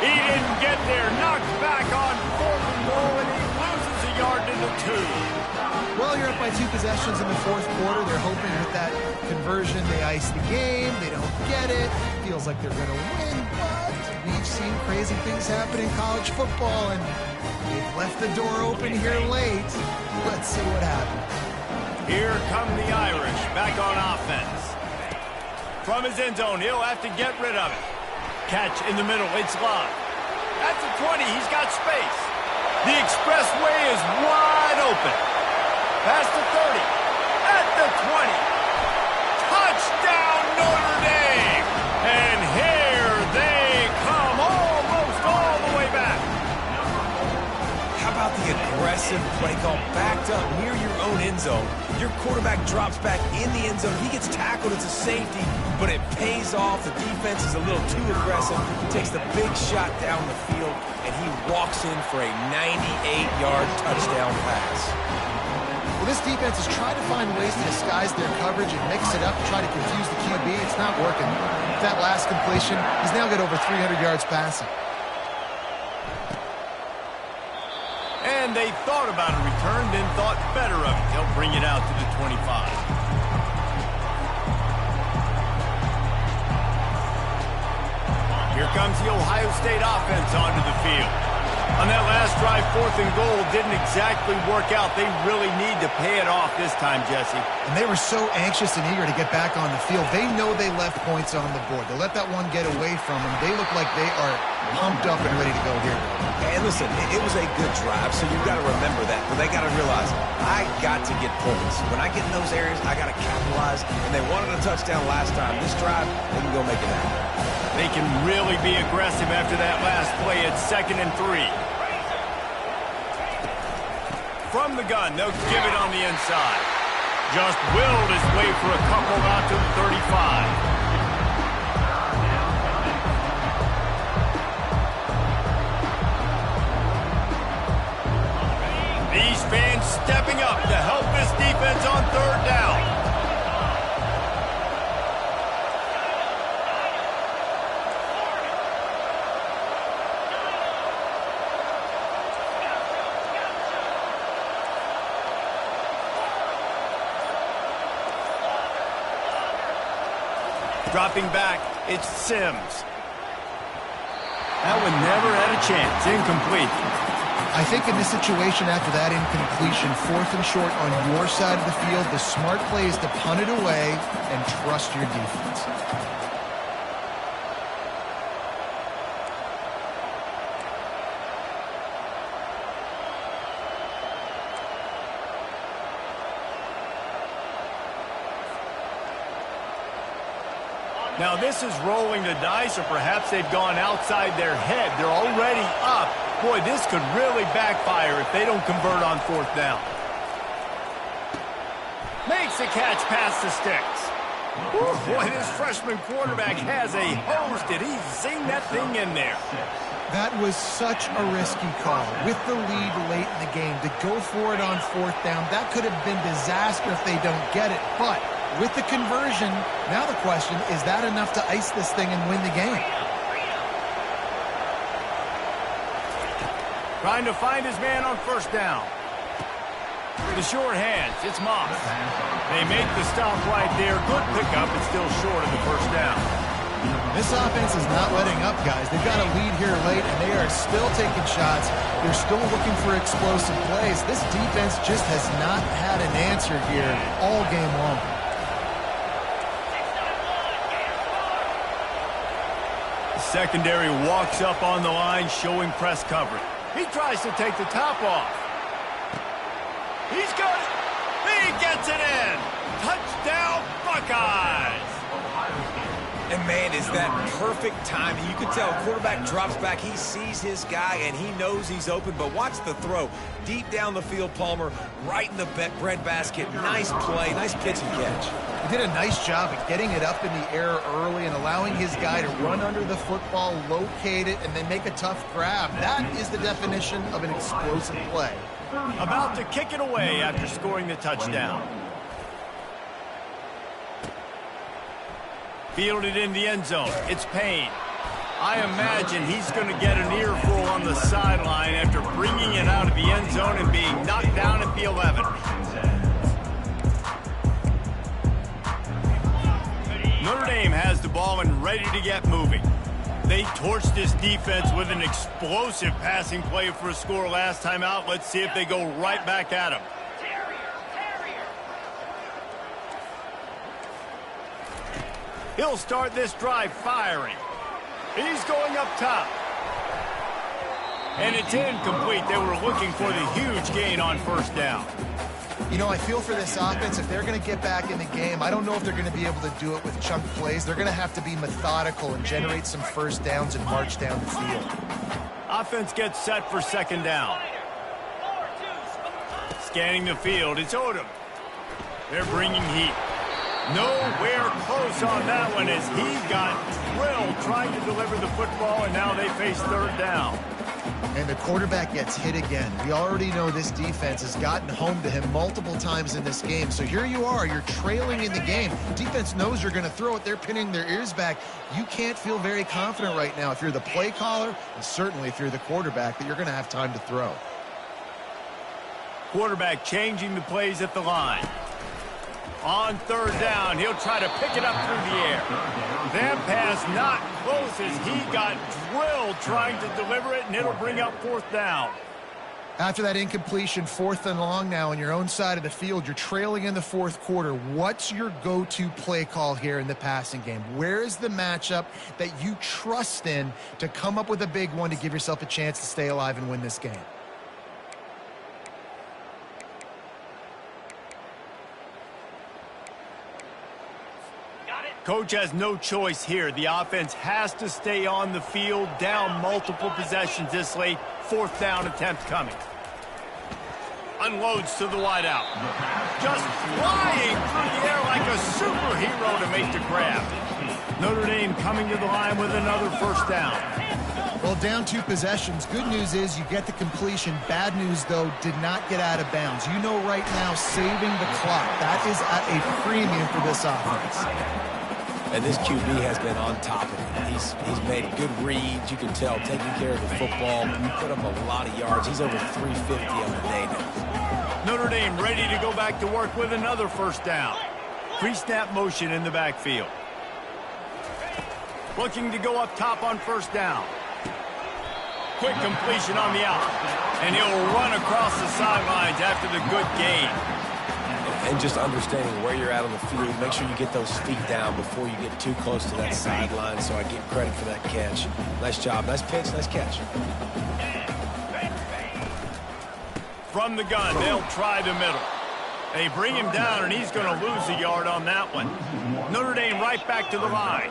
He didn't get there. Knocked back on 4th and goal, and he loses a yard to the 2. Well, you're up by 2 possessions in the 4th quarter. They're hoping with that conversion they ice the game. They don't get it. Feels like they're going to win, but we've seen crazy things happen in college football, and they've left the door open here late. Let's see what happens. Here come the Irish back on offense. From his end zone, he'll have to get rid of it. Catch in the middle, it's live. At the 20, he's got space. The expressway is wide open. Past the 30, at the 20. Touchdown, Notre Dame! And here they come, almost all the way back. How about the aggressive play call backed up near your own end zone? Your quarterback drops back in the end zone. He gets tackled. It's a safety, but it pays off. The defense is a little too aggressive. Takes the big shot down the field, and he walks in for a 98-yard touchdown pass. Well, this defense is trying to find ways to disguise their coverage and mix it up to try to confuse the QB. It's not working. With that last completion, he's now got over 300 yards passing. And they thought about a return, then thought better of it. They'll bring it out to the 25. Here comes the Ohio State offense onto the field. On that last drive, 4th and goal didn't exactly work out. They really need to pay it off this time, Jesse. And they were so anxious and eager to get back on the field. They know they left points on the board. They let that one get away from them. They look like they are pumped up and ready to go here. And listen, it was a good drive, so you've got to remember that. But they got to realize, I got to get points. When I get in those areas, I got to capitalize. And they wanted a touchdown last time. This drive, they can go make it happen. They can really be aggressive after that last play at 2nd and 3. From the gun, they'll give it on the inside. Just willed his way for a couple out to the 35. These fans stepping up to help this defense on 3rd down. Dropping back, it's Sims. That one never had a chance. Incomplete. I think in this situation after that incompletion, 4th and short on your side of the field, the smart play is to punt it away and trust your defense. Now this is rolling the dice, or perhaps they've gone outside their head. They're already up. Boy, this could really backfire if they don't convert on 4th down. Makes the catch past the sticks. Ooh, boy, this freshman quarterback has a hose. Did he zing that thing in there? That was such a risky call. With the lead late in the game, to go for it on 4th down, that could have been disaster if they don't get it. But with the conversion, now the question, is that enough to ice this thing and win the game? Trying to find his man on 1st down. The short hands, it's Moss. They make the stop right there. Good pickup, but still short of the 1st down. This offense is not letting up, guys. They've got a lead here late, and they are still taking shots. They're still looking for explosive plays. This defense just has not had an answer here all game long. Secondary walks up on the line, showing press coverage. He tries to take the top off. He's got it. He gets it in. Touchdown, Buckeyes. And, man, is that perfect timing. You can tell quarterback drops back. He sees his guy, and he knows he's open. But watch the throw. Deep down the field, Palmer, right in the breadbasket. Nice play, nice pitch and catch. He did a nice job of getting it up in the air early and allowing his guy to run under the football, locate it, and then make a tough grab. That is the definition of an explosive play. About to kick it away after scoring the touchdown. Fielded in the end zone. It's Payne. I imagine he's going to get an earful on the sideline after bringing it out of the end zone and being knocked down at the 11. Notre Dame has the ball and ready to get moving. They torched this defense with an explosive passing play for a score last time out. Let's see if they go right back at him. He'll start this drive firing. He's going up top. And it's incomplete. They were looking for the huge gain on 1st down. You know, I feel for this offense, if they're going to get back in the game, I don't know if they're going to be able to do it with chunk plays. They're going to have to be methodical and generate some 1st downs and march down the field. Offense gets set for 2nd down. Scanning the field, it's Odom. They're bringing heat. Nowhere close on that one as he got drilled trying to deliver the football, and now they face 3rd down. And the quarterback gets hit again. We already know this defense has gotten home to him multiple times in this game. So here you are, you're trailing in the game. Defense knows you're going to throw it. They're pinning their ears back. You can't feel very confident right now if you're the play caller, and certainly if you're the quarterback, that you're going to have time to throw. Quarterback changing the plays at the line. On 3rd down, he'll try to pick it up through the air. That pass not close as he got drilled trying to deliver it, and it'll bring up 4th down. After that incompletion, 4th and long now on your own side of the field, you're trailing in the 4th quarter. What's your go-to play call here in the passing game? Where is the matchup that you trust in to come up with a big one to give yourself a chance to stay alive and win this game? Coach has no choice here. The offense has to stay on the field, down multiple possessions this late. 4th down attempt coming. Unloads to the wideout. Just flying through the air like a superhero to make the grab. Notre Dame coming to the line with another 1st down. Well, down 2 possessions. Good news is you get the completion. Bad news, though, did not get out of bounds. You know right now, saving the clock. That is at a premium for this offense. And this QB has been on top of it. He's made good reads. You can tell, taking care of the football. Put up a lot of yards. He's over 350 on the day now. Notre Dame ready to go back to work with another 1st down. Pre-snap motion in the backfield. Looking to go up top on first down. Quick completion on the out. And he'll run across the sidelines after the good gain. And just understanding where you're at on the field, make sure you get those feet down before you get too close to that sideline, so I get credit for that catch. Nice job, nice pitch, nice catch. From the gun, they'll try the middle. They bring him down, and he's going to lose a yard on that one. Notre Dame right back to the line.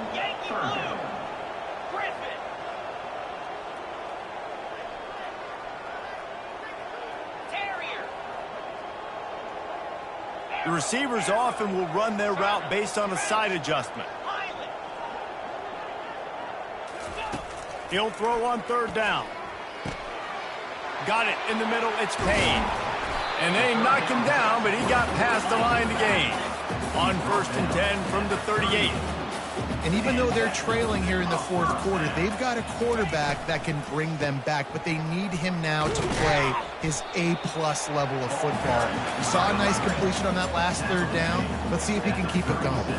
The receivers often will run their route based on a side adjustment. He'll throw on third down. Got it in the middle, it's Payne. And they knocked him down, but he got past the line to gain. On 1st and 10 from the 38. And even though they're trailing here in the fourth quarter, they've got a quarterback that can bring them back, but they need him now to play his A-plus level of football. We saw a nice completion on that last third down. Let's see if he can keep it going.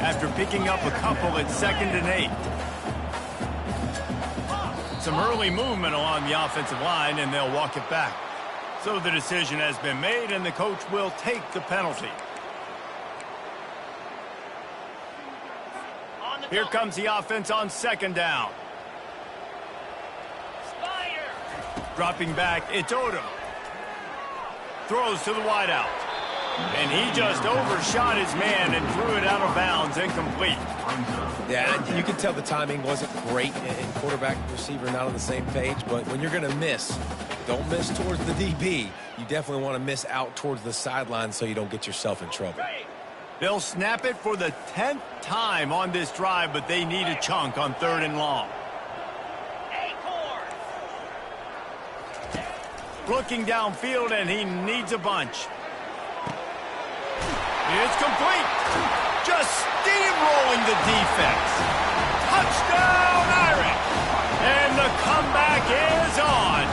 After picking up a couple at 2nd and 8. Some early movement along the offensive line, and they'll walk it back. So the decision has been made, and the coach will take the penalty. Here comes the offense on 2nd down. Dropping back, it's Odom. Throws to the wideout. And he just overshot his man and threw it out of bounds, incomplete. Yeah, you can tell the timing wasn't great, and quarterback and receiver not on the same page, but when you're going to miss, don't miss towards the DB. You definitely want to miss out towards the sideline so you don't get yourself in trouble. They'll snap it for the 10th time on this drive, but they need a chunk on 3rd and long. Looking downfield, and he needs a bunch. It's complete. Just steamrolling the defense. Touchdown, Irish. And the comeback is on.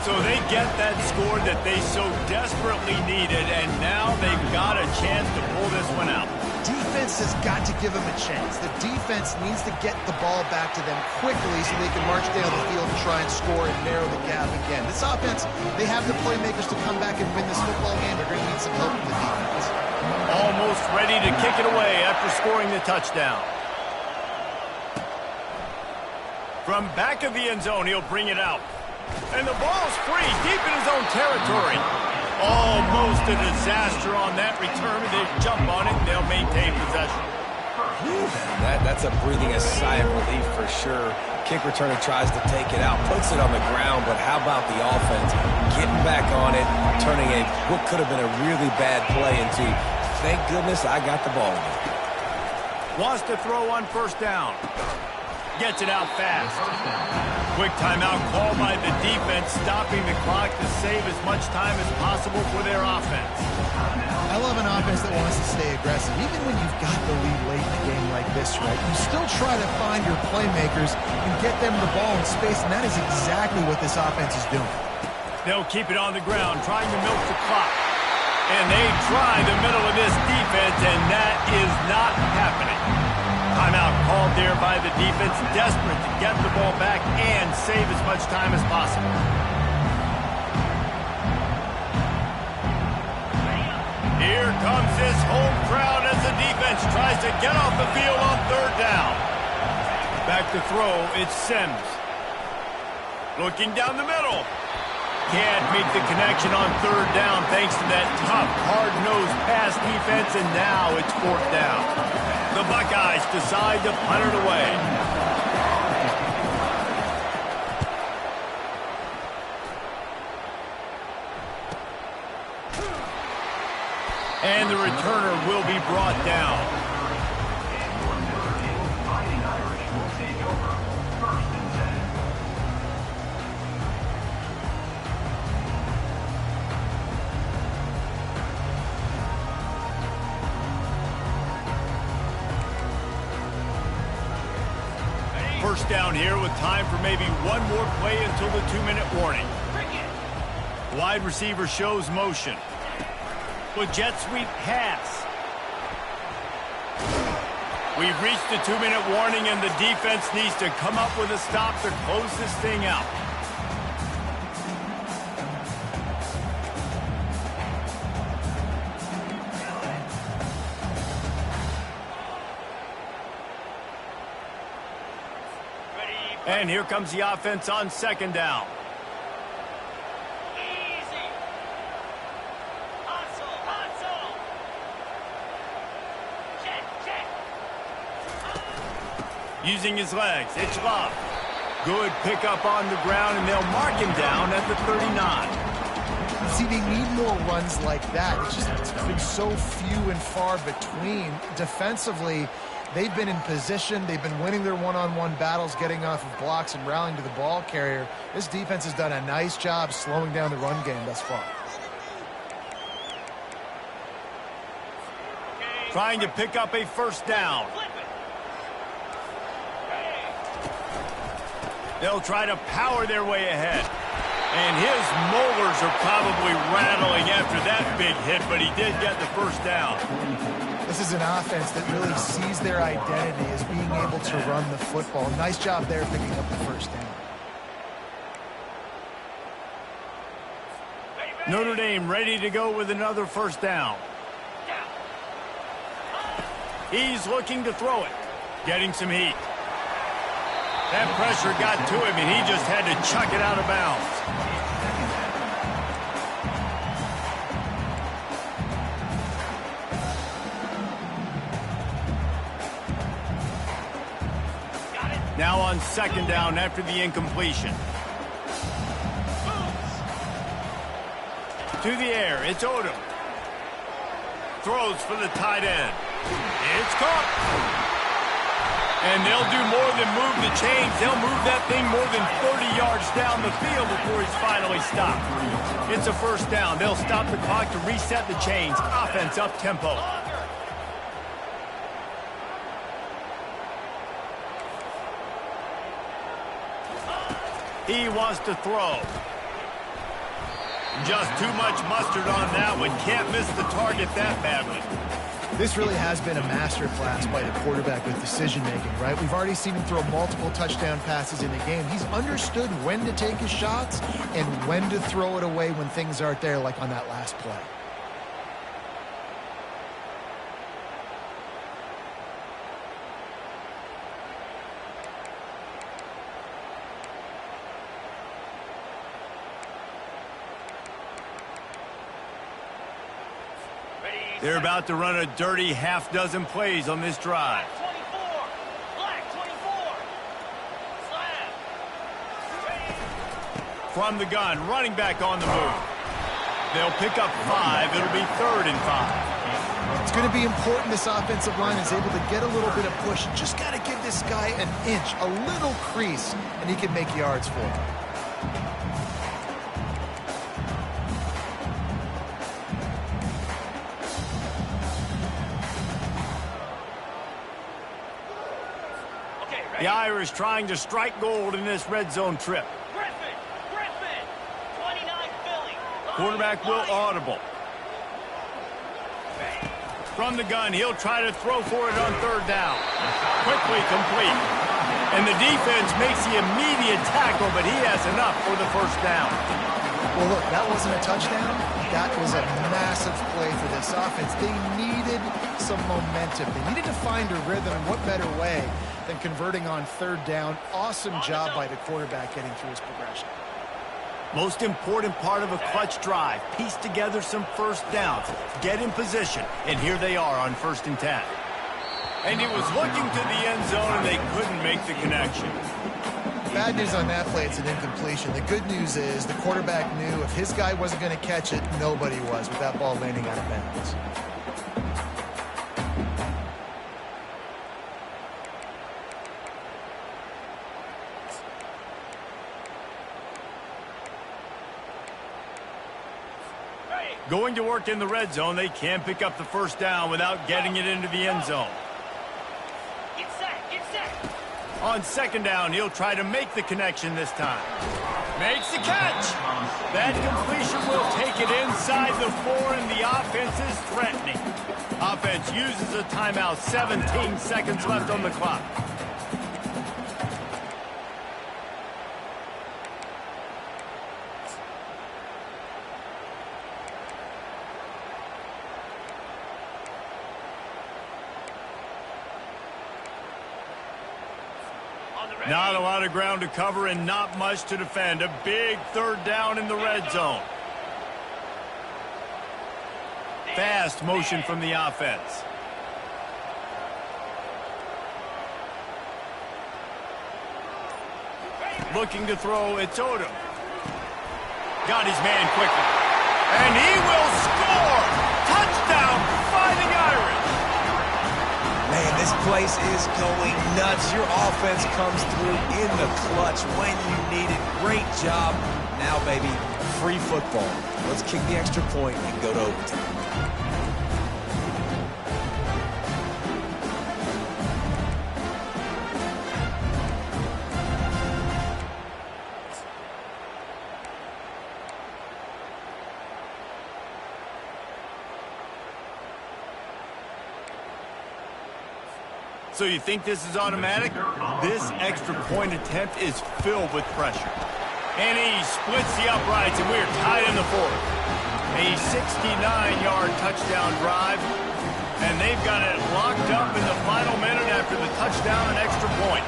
So they get that score that they so desperately needed, and now they've got a chance to pull this one out. Defense has got to give them a chance. The defense needs to get the ball back to them quickly so they can march down the field and try and score and narrow the gap again. This offense, they have the playmakers to come back and win this football game. They're going to need some help from the defense. Almost ready to kick it away after scoring the touchdown. From back of the end zone, he'll bring it out. And the ball's free, deep in his own territory. Almost a disaster on that return. They jump on it, and they'll maintain possession. That's a breathing a sigh of relief for sure. Kick returner tries to take it out, puts it on the ground, but how about the offense getting back on it, turning what could have been a really bad play into, thank goodness I got the ball. Wants to throw on 1st down. Gets it out fast. Quick timeout called by the defense, stopping the clock to save as much time as possible for their offense. I love an offense that wants to stay aggressive. Even when you've got the lead late in the game like this, right, you still try to find your playmakers and get them the ball in space, and that is exactly what this offense is doing. They'll keep it on the ground, trying to milk the clock. And they try the middle of this defense, and that is not happening. Timeout called there by the defense, desperate to get the ball back and save as much time as possible. Here comes this home crowd as the defense tries to get off the field on 3rd down. Back to throw, it's Sims. Looking down the middle. Can't make the connection on 3rd down thanks to that tough, hard-nosed pass defense, and now it's 4th down. The Buckeyes decide to punt it away. And the returner will be brought down. First down here with time for maybe one more play until the 2-minute warning. Wide receiver shows motion. With jet sweep pass. We've reached the 2-minute warning, and the defense needs to come up with a stop to close this thing out. And here comes the offense on 2nd down. Easy. Hustle. Check. Using his legs, it's love. Good pickup on the ground, and they'll mark him down at the 39. See, they need more runs like that. It's been so few and far between. Defensively, they've been in position. They've been winning their one-on-one battles, getting off of blocks and rallying to the ball carrier. This defense has done a nice job slowing down the run game thus far. Trying to pick up a 1st down. They'll try to power their way ahead. And his molars are probably rattling after that big hit, but he did get the 1st down. This is an offense that really sees their identity as being able to run the football. Nice job there picking up the 1st down. Notre Dame ready to go with another 1st down. He's looking to throw it. Getting some heat. That pressure got to him, and he just had to chuck it out of bounds. Now on 2nd down after the incompletion. To the air, it's Odom. Throws for the tight end. It's caught. And they'll do more than move the chains. They'll move that thing more than 30 yards down the field before he's finally stopped. It's a 1st down. They'll stop the clock to reset the chains. Offense up tempo. He wants to throw. Just too much mustard on that one. Can't miss the target that badly. This really has been a masterclass by the quarterback with decision-making, right? We've already seen him throw multiple touchdown passes in the game. He's understood when to take his shots and when to throw it away when things aren't there, like on that last play. They're about to run a dirty half-dozen plays on this drive. From the gun, running back on the move. They'll pick up 5. It'll be 3rd and 5. It's going to be important this offensive line is able to get a little bit of push. Just got to give this guy an inch, a little crease, and he can make yards for him. The Irish trying to strike gold in this red zone trip. Griffin, 29 Philly. Quarterback will audible. From the gun, he'll try to throw for it on 3rd down. Quickly complete. And the defense makes the immediate tackle, but he has enough for the 1st down. Well, look, that wasn't a touchdown. That was a massive play for this offense. They needed some momentum. They needed to find a rhythm, and what better way than converting on 3rd down. Awesome job by the quarterback getting through his progression. Most important part of a clutch drive. Piece together some 1st downs. Get in position. And here they are on 1st and 10. And he was looking to the end zone, and they couldn't make the connection. Bad news on that play, it's an incompletion. The good news is the quarterback knew if his guy wasn't going to catch it, nobody was with that ball landing out of bounds. Going to work in the red zone, they can't pick up the 1st down without getting it into the end zone. Get set. On 2nd down, he'll try to make the connection this time. Makes the catch. That completion will take it inside the 4, and the offense is threatening. Offense uses a timeout. 17 seconds left on the clock. Not a lot of ground to cover and not much to defend. A big third down in the red zone. Fast motion from the offense. Looking to throw, it's Odom. Got his man quickly. And he will score! Touchdown, Fighting Irish! Man, this place is going nuts. Your offense comes through in the clutch when you need it. Great job. Now, baby, free football. Let's kick the extra point and go to overtime. So you think this is automatic? This extra point attempt is filled with pressure. And he splits the uprights, and we're tied in the 4th. A 69-yard touchdown drive, and they've got it locked up in the final minute after the touchdown and extra point.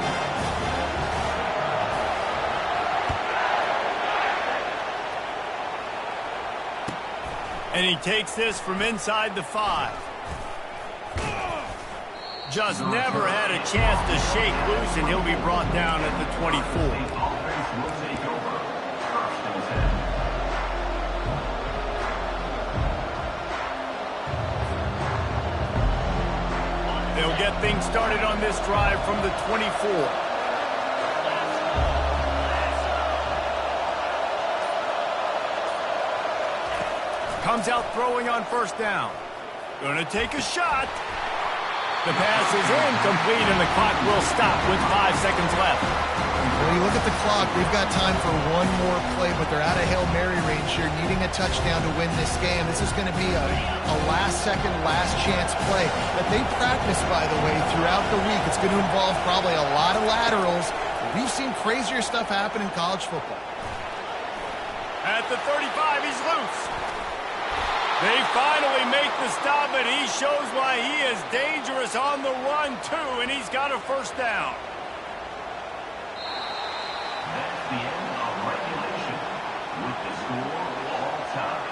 And he takes this from inside the 5. Just never had a chance to shake loose, and he'll be brought down at the 24. They'll get things started on this drive from the 24. Comes out throwing on first down. Gonna take a shot. The pass is incomplete, and the clock will stop with 5 seconds left. When you look at the clock, they've got time for one more play, but they're out of Hail Mary range here, needing a touchdown to win this game. This is going to be a last-second, last-chance play that they practice, by the way, throughout the week. It's going to involve probably a lot of laterals. We've seen crazier stuff happen in college football. At the 35, he's loose. They finally make the stop, and he shows why he is dangerous on the run, too, and he's got a first down. That's the end of regulation with the score all time.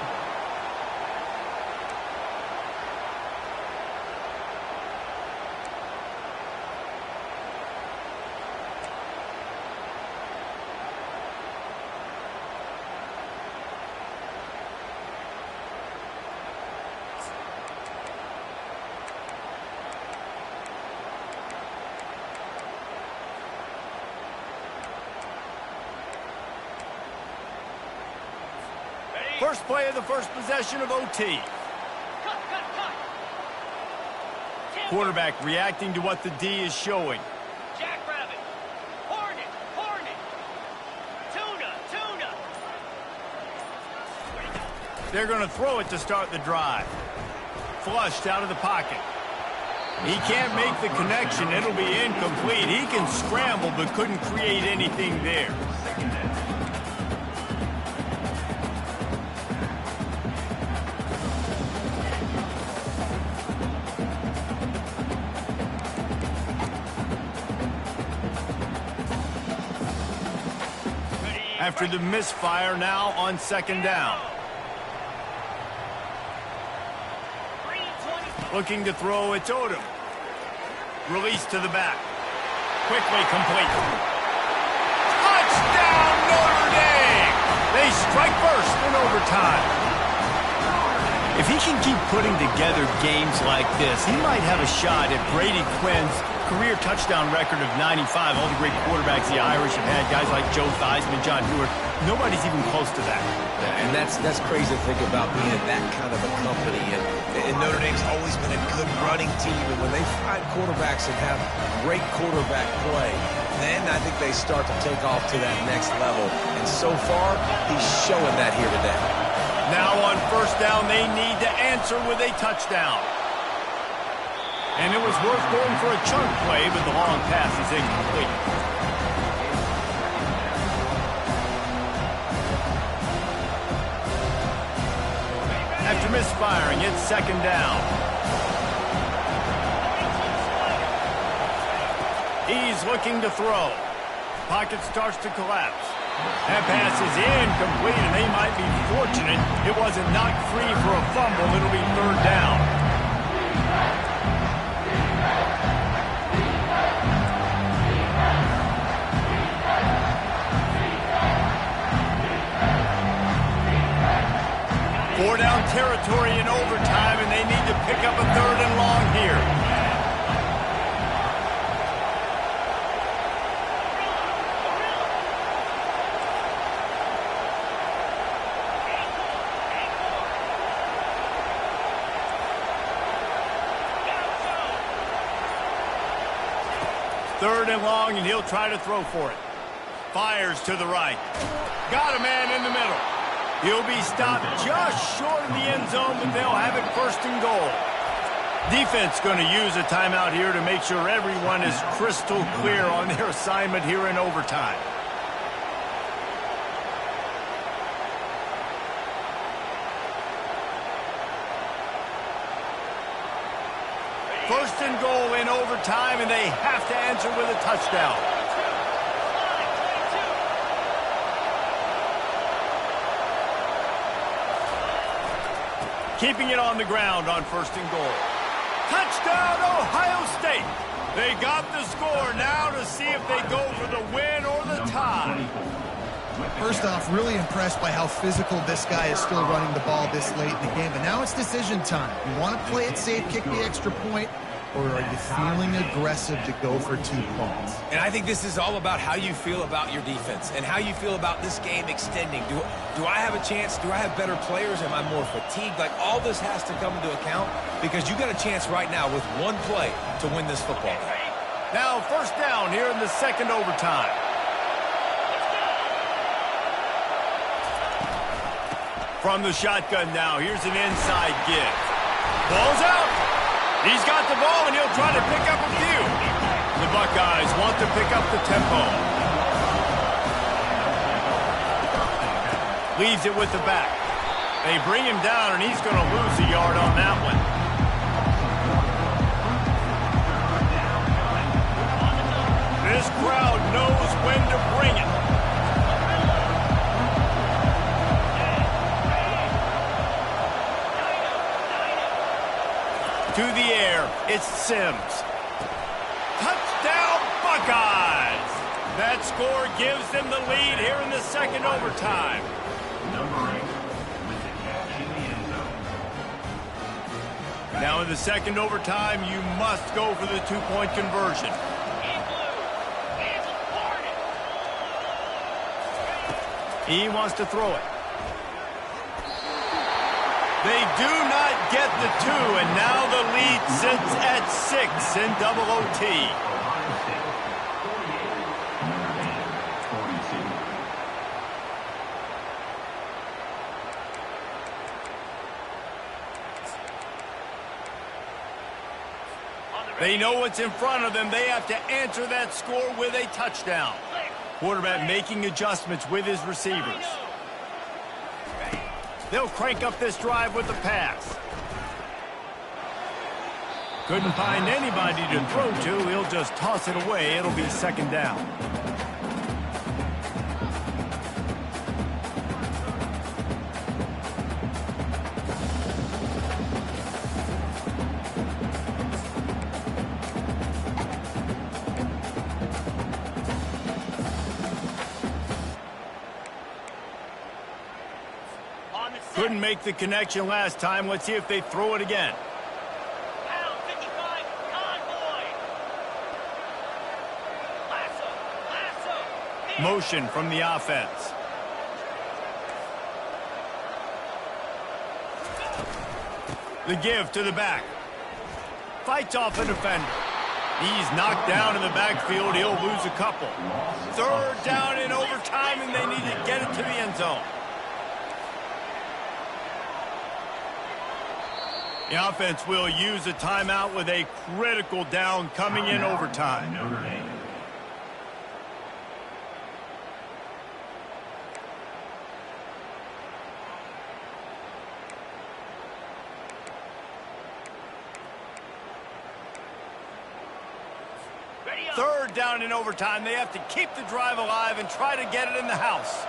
First play of the first possession of OT. Quarterback reacting to what the D is showing. Jackrabbit. Hornet. Tuna. They're going to throw it to start the drive. Flushed out of the pocket. He can't make the connection. It'll be incomplete. He can scramble but couldn't create anything there. After the misfire, now on second down. Looking to throw, it's Odom. Release to the back. Quickly complete. Touchdown, Notre Dame! They strike first in overtime. If he can keep putting together games like this, he might have a shot at Brady Quinn's career touchdown record of 95. All the great quarterbacks the Irish have had, guys like Joe Theismann, John Hewart, nobody's even close to that. Yeah, and that's crazy to think about being that kind of a company. And Notre Dame's always been a good running team. And when they find quarterbacks and have great quarterback play, then I think they start to take off to that next level. And so far, he's showing that here today. Now on first down, they need to answer with a touchdown. And it was worth going for a chunk play, but the long pass is incomplete. After misfiring, it's second down. He's looking to throw. Pocket starts to collapse. That pass is incomplete, and they might be fortunate it wasn't knocked free for a fumble. It'll be third down. Four down territory in overtime, and they need to pick up a third and long here. Third and long, and he'll try to throw for it. Fires to the right. Got a man in the middle. He'll be stopped just short of the end zone, but they'll have it first and goal. Defense going to use a timeout here to make sure everyone is crystal clear on their assignment here in overtime. First and goal in overtime, and they have to answer with a touchdown. Keeping it on the ground on first and goal. Touchdown, Ohio State. They got the score now to see if they go for the win or the tie. First off, really impressed by how physical this guy is still running the ball this late in the game. But now it's decision time. You want to play it safe, kick the extra point, or are you feeling aggressive to go for 2 points? And I think this is all about how you feel about your defense and how you feel about this game extending. Do I have a chance? Do I have better players? Am I more fatigued? Like, all this has to come into account because you got a chance right now with one play to win this football game. Now first down here in the second overtime. From the shotgun now, here's an inside give. Ball's out. He's got the ball, and he'll try to pick up a few. The Buckeyes want to pick up the tempo. Leaves it with the back. They bring him down, and he's going to lose a yard on that one. This crowd knows when to bring it. To the air, it's Sims. Touchdown, Buckeyes! That score gives them the lead here in the second overtime. Number 8 with the catch in the end zone. Now in the second overtime, you must go for the 2-point conversion. He wants to throw it. They do not get the 2, and now the lead sits at 6 in double OT. They know what's in front of them. They have to answer that score with a touchdown. Quarterback making adjustments with his receivers. They'll crank up this drive with the pass. Couldn't find anybody to throw to. He'll just toss it away. It'll be second down. Couldn't make the connection last time. Let's see if they throw it again. Motion from the offense. The give to the back. Fights off a defender. He's knocked down in the backfield. He'll lose a couple. Third down in overtime, and they need to get it to the end zone. The offense will use a timeout with a critical down coming in overtime. Third down in overtime. They have to keep the drive alive and try to get it in the house.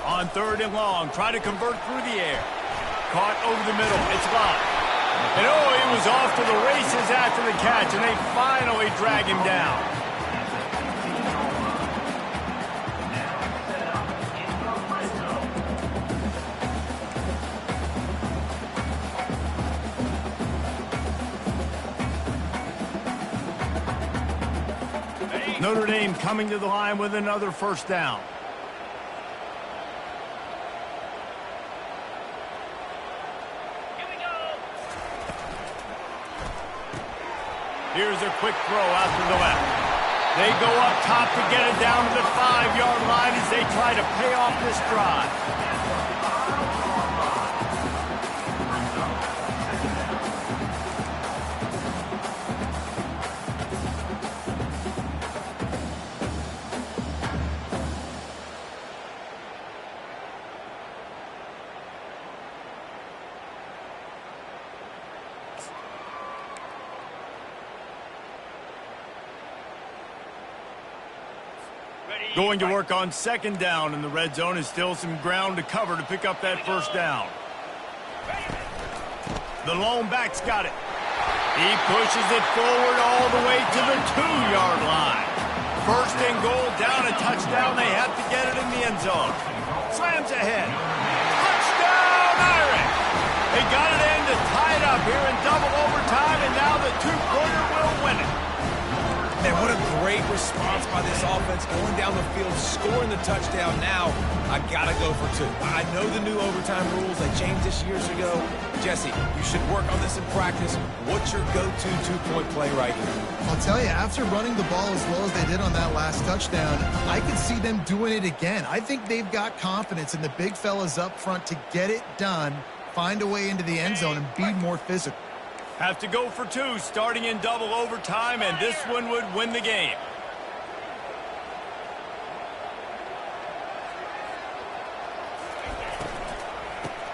On third and long, try to convert through the air. Caught over the middle. It's locked. And oh, he was off to the races after the catch, and they finally drag him down. Notre Dame coming to the line with another first down. Here we go. Here's a quick throw out to the left. They go up top to get it down to the 5-yard line as they try to pay off this drive. Going to work on second down in the red zone is still some ground to cover to pick up that first down. The lone back's got it. He pushes it forward all the way to the 2-yard line. First and goal, down a touchdown. They have to get it in the end zone. Slams ahead. Touchdown, Irish! They got it in to tie it up here in double overtime, and now the two-pointer will win it. Man, what a great response by this offense, going down the field, scoring the touchdown. Now, I got to go for two. I know the new overtime rules. They changed this years ago. Jesse, you should work on this in practice. What's your go-to two-point play right here? I'll tell you, after running the ball as well as they did on that last touchdown, I could see them doing it again. I think they've got confidence in the big fellas up front to get it done, find a way into the end zone, and be more physical. Have to go for two, starting in double overtime, and this one would win the game.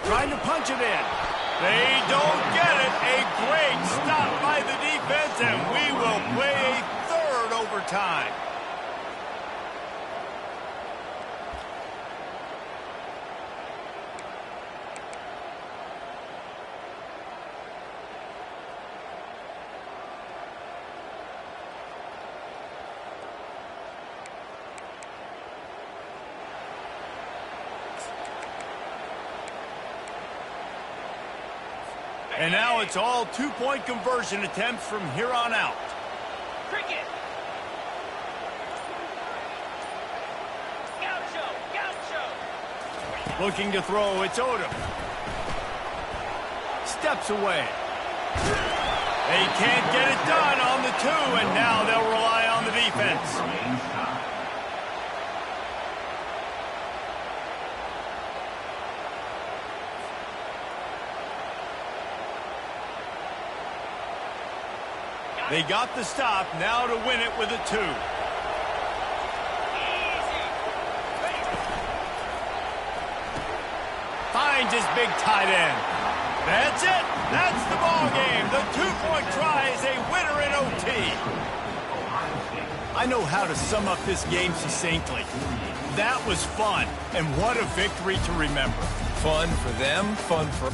Trying to punch it in. They don't get it. A great stop by the defense, and we will play a third overtime. And now it's all two-point conversion attempts from here on out. Cricket. Gaucho. Gaucho. Looking to throw, it's Odom. Steps away. They can't get it done on the 2, and now they'll rely on the defense. They got the stop, now to win it with a 2. Finds his big tight end. That's it. That's the ball game. The 2-point try is a winner in OT. I know how to sum up this game succinctly. That was fun, and what a victory to remember. Fun for them, fun for...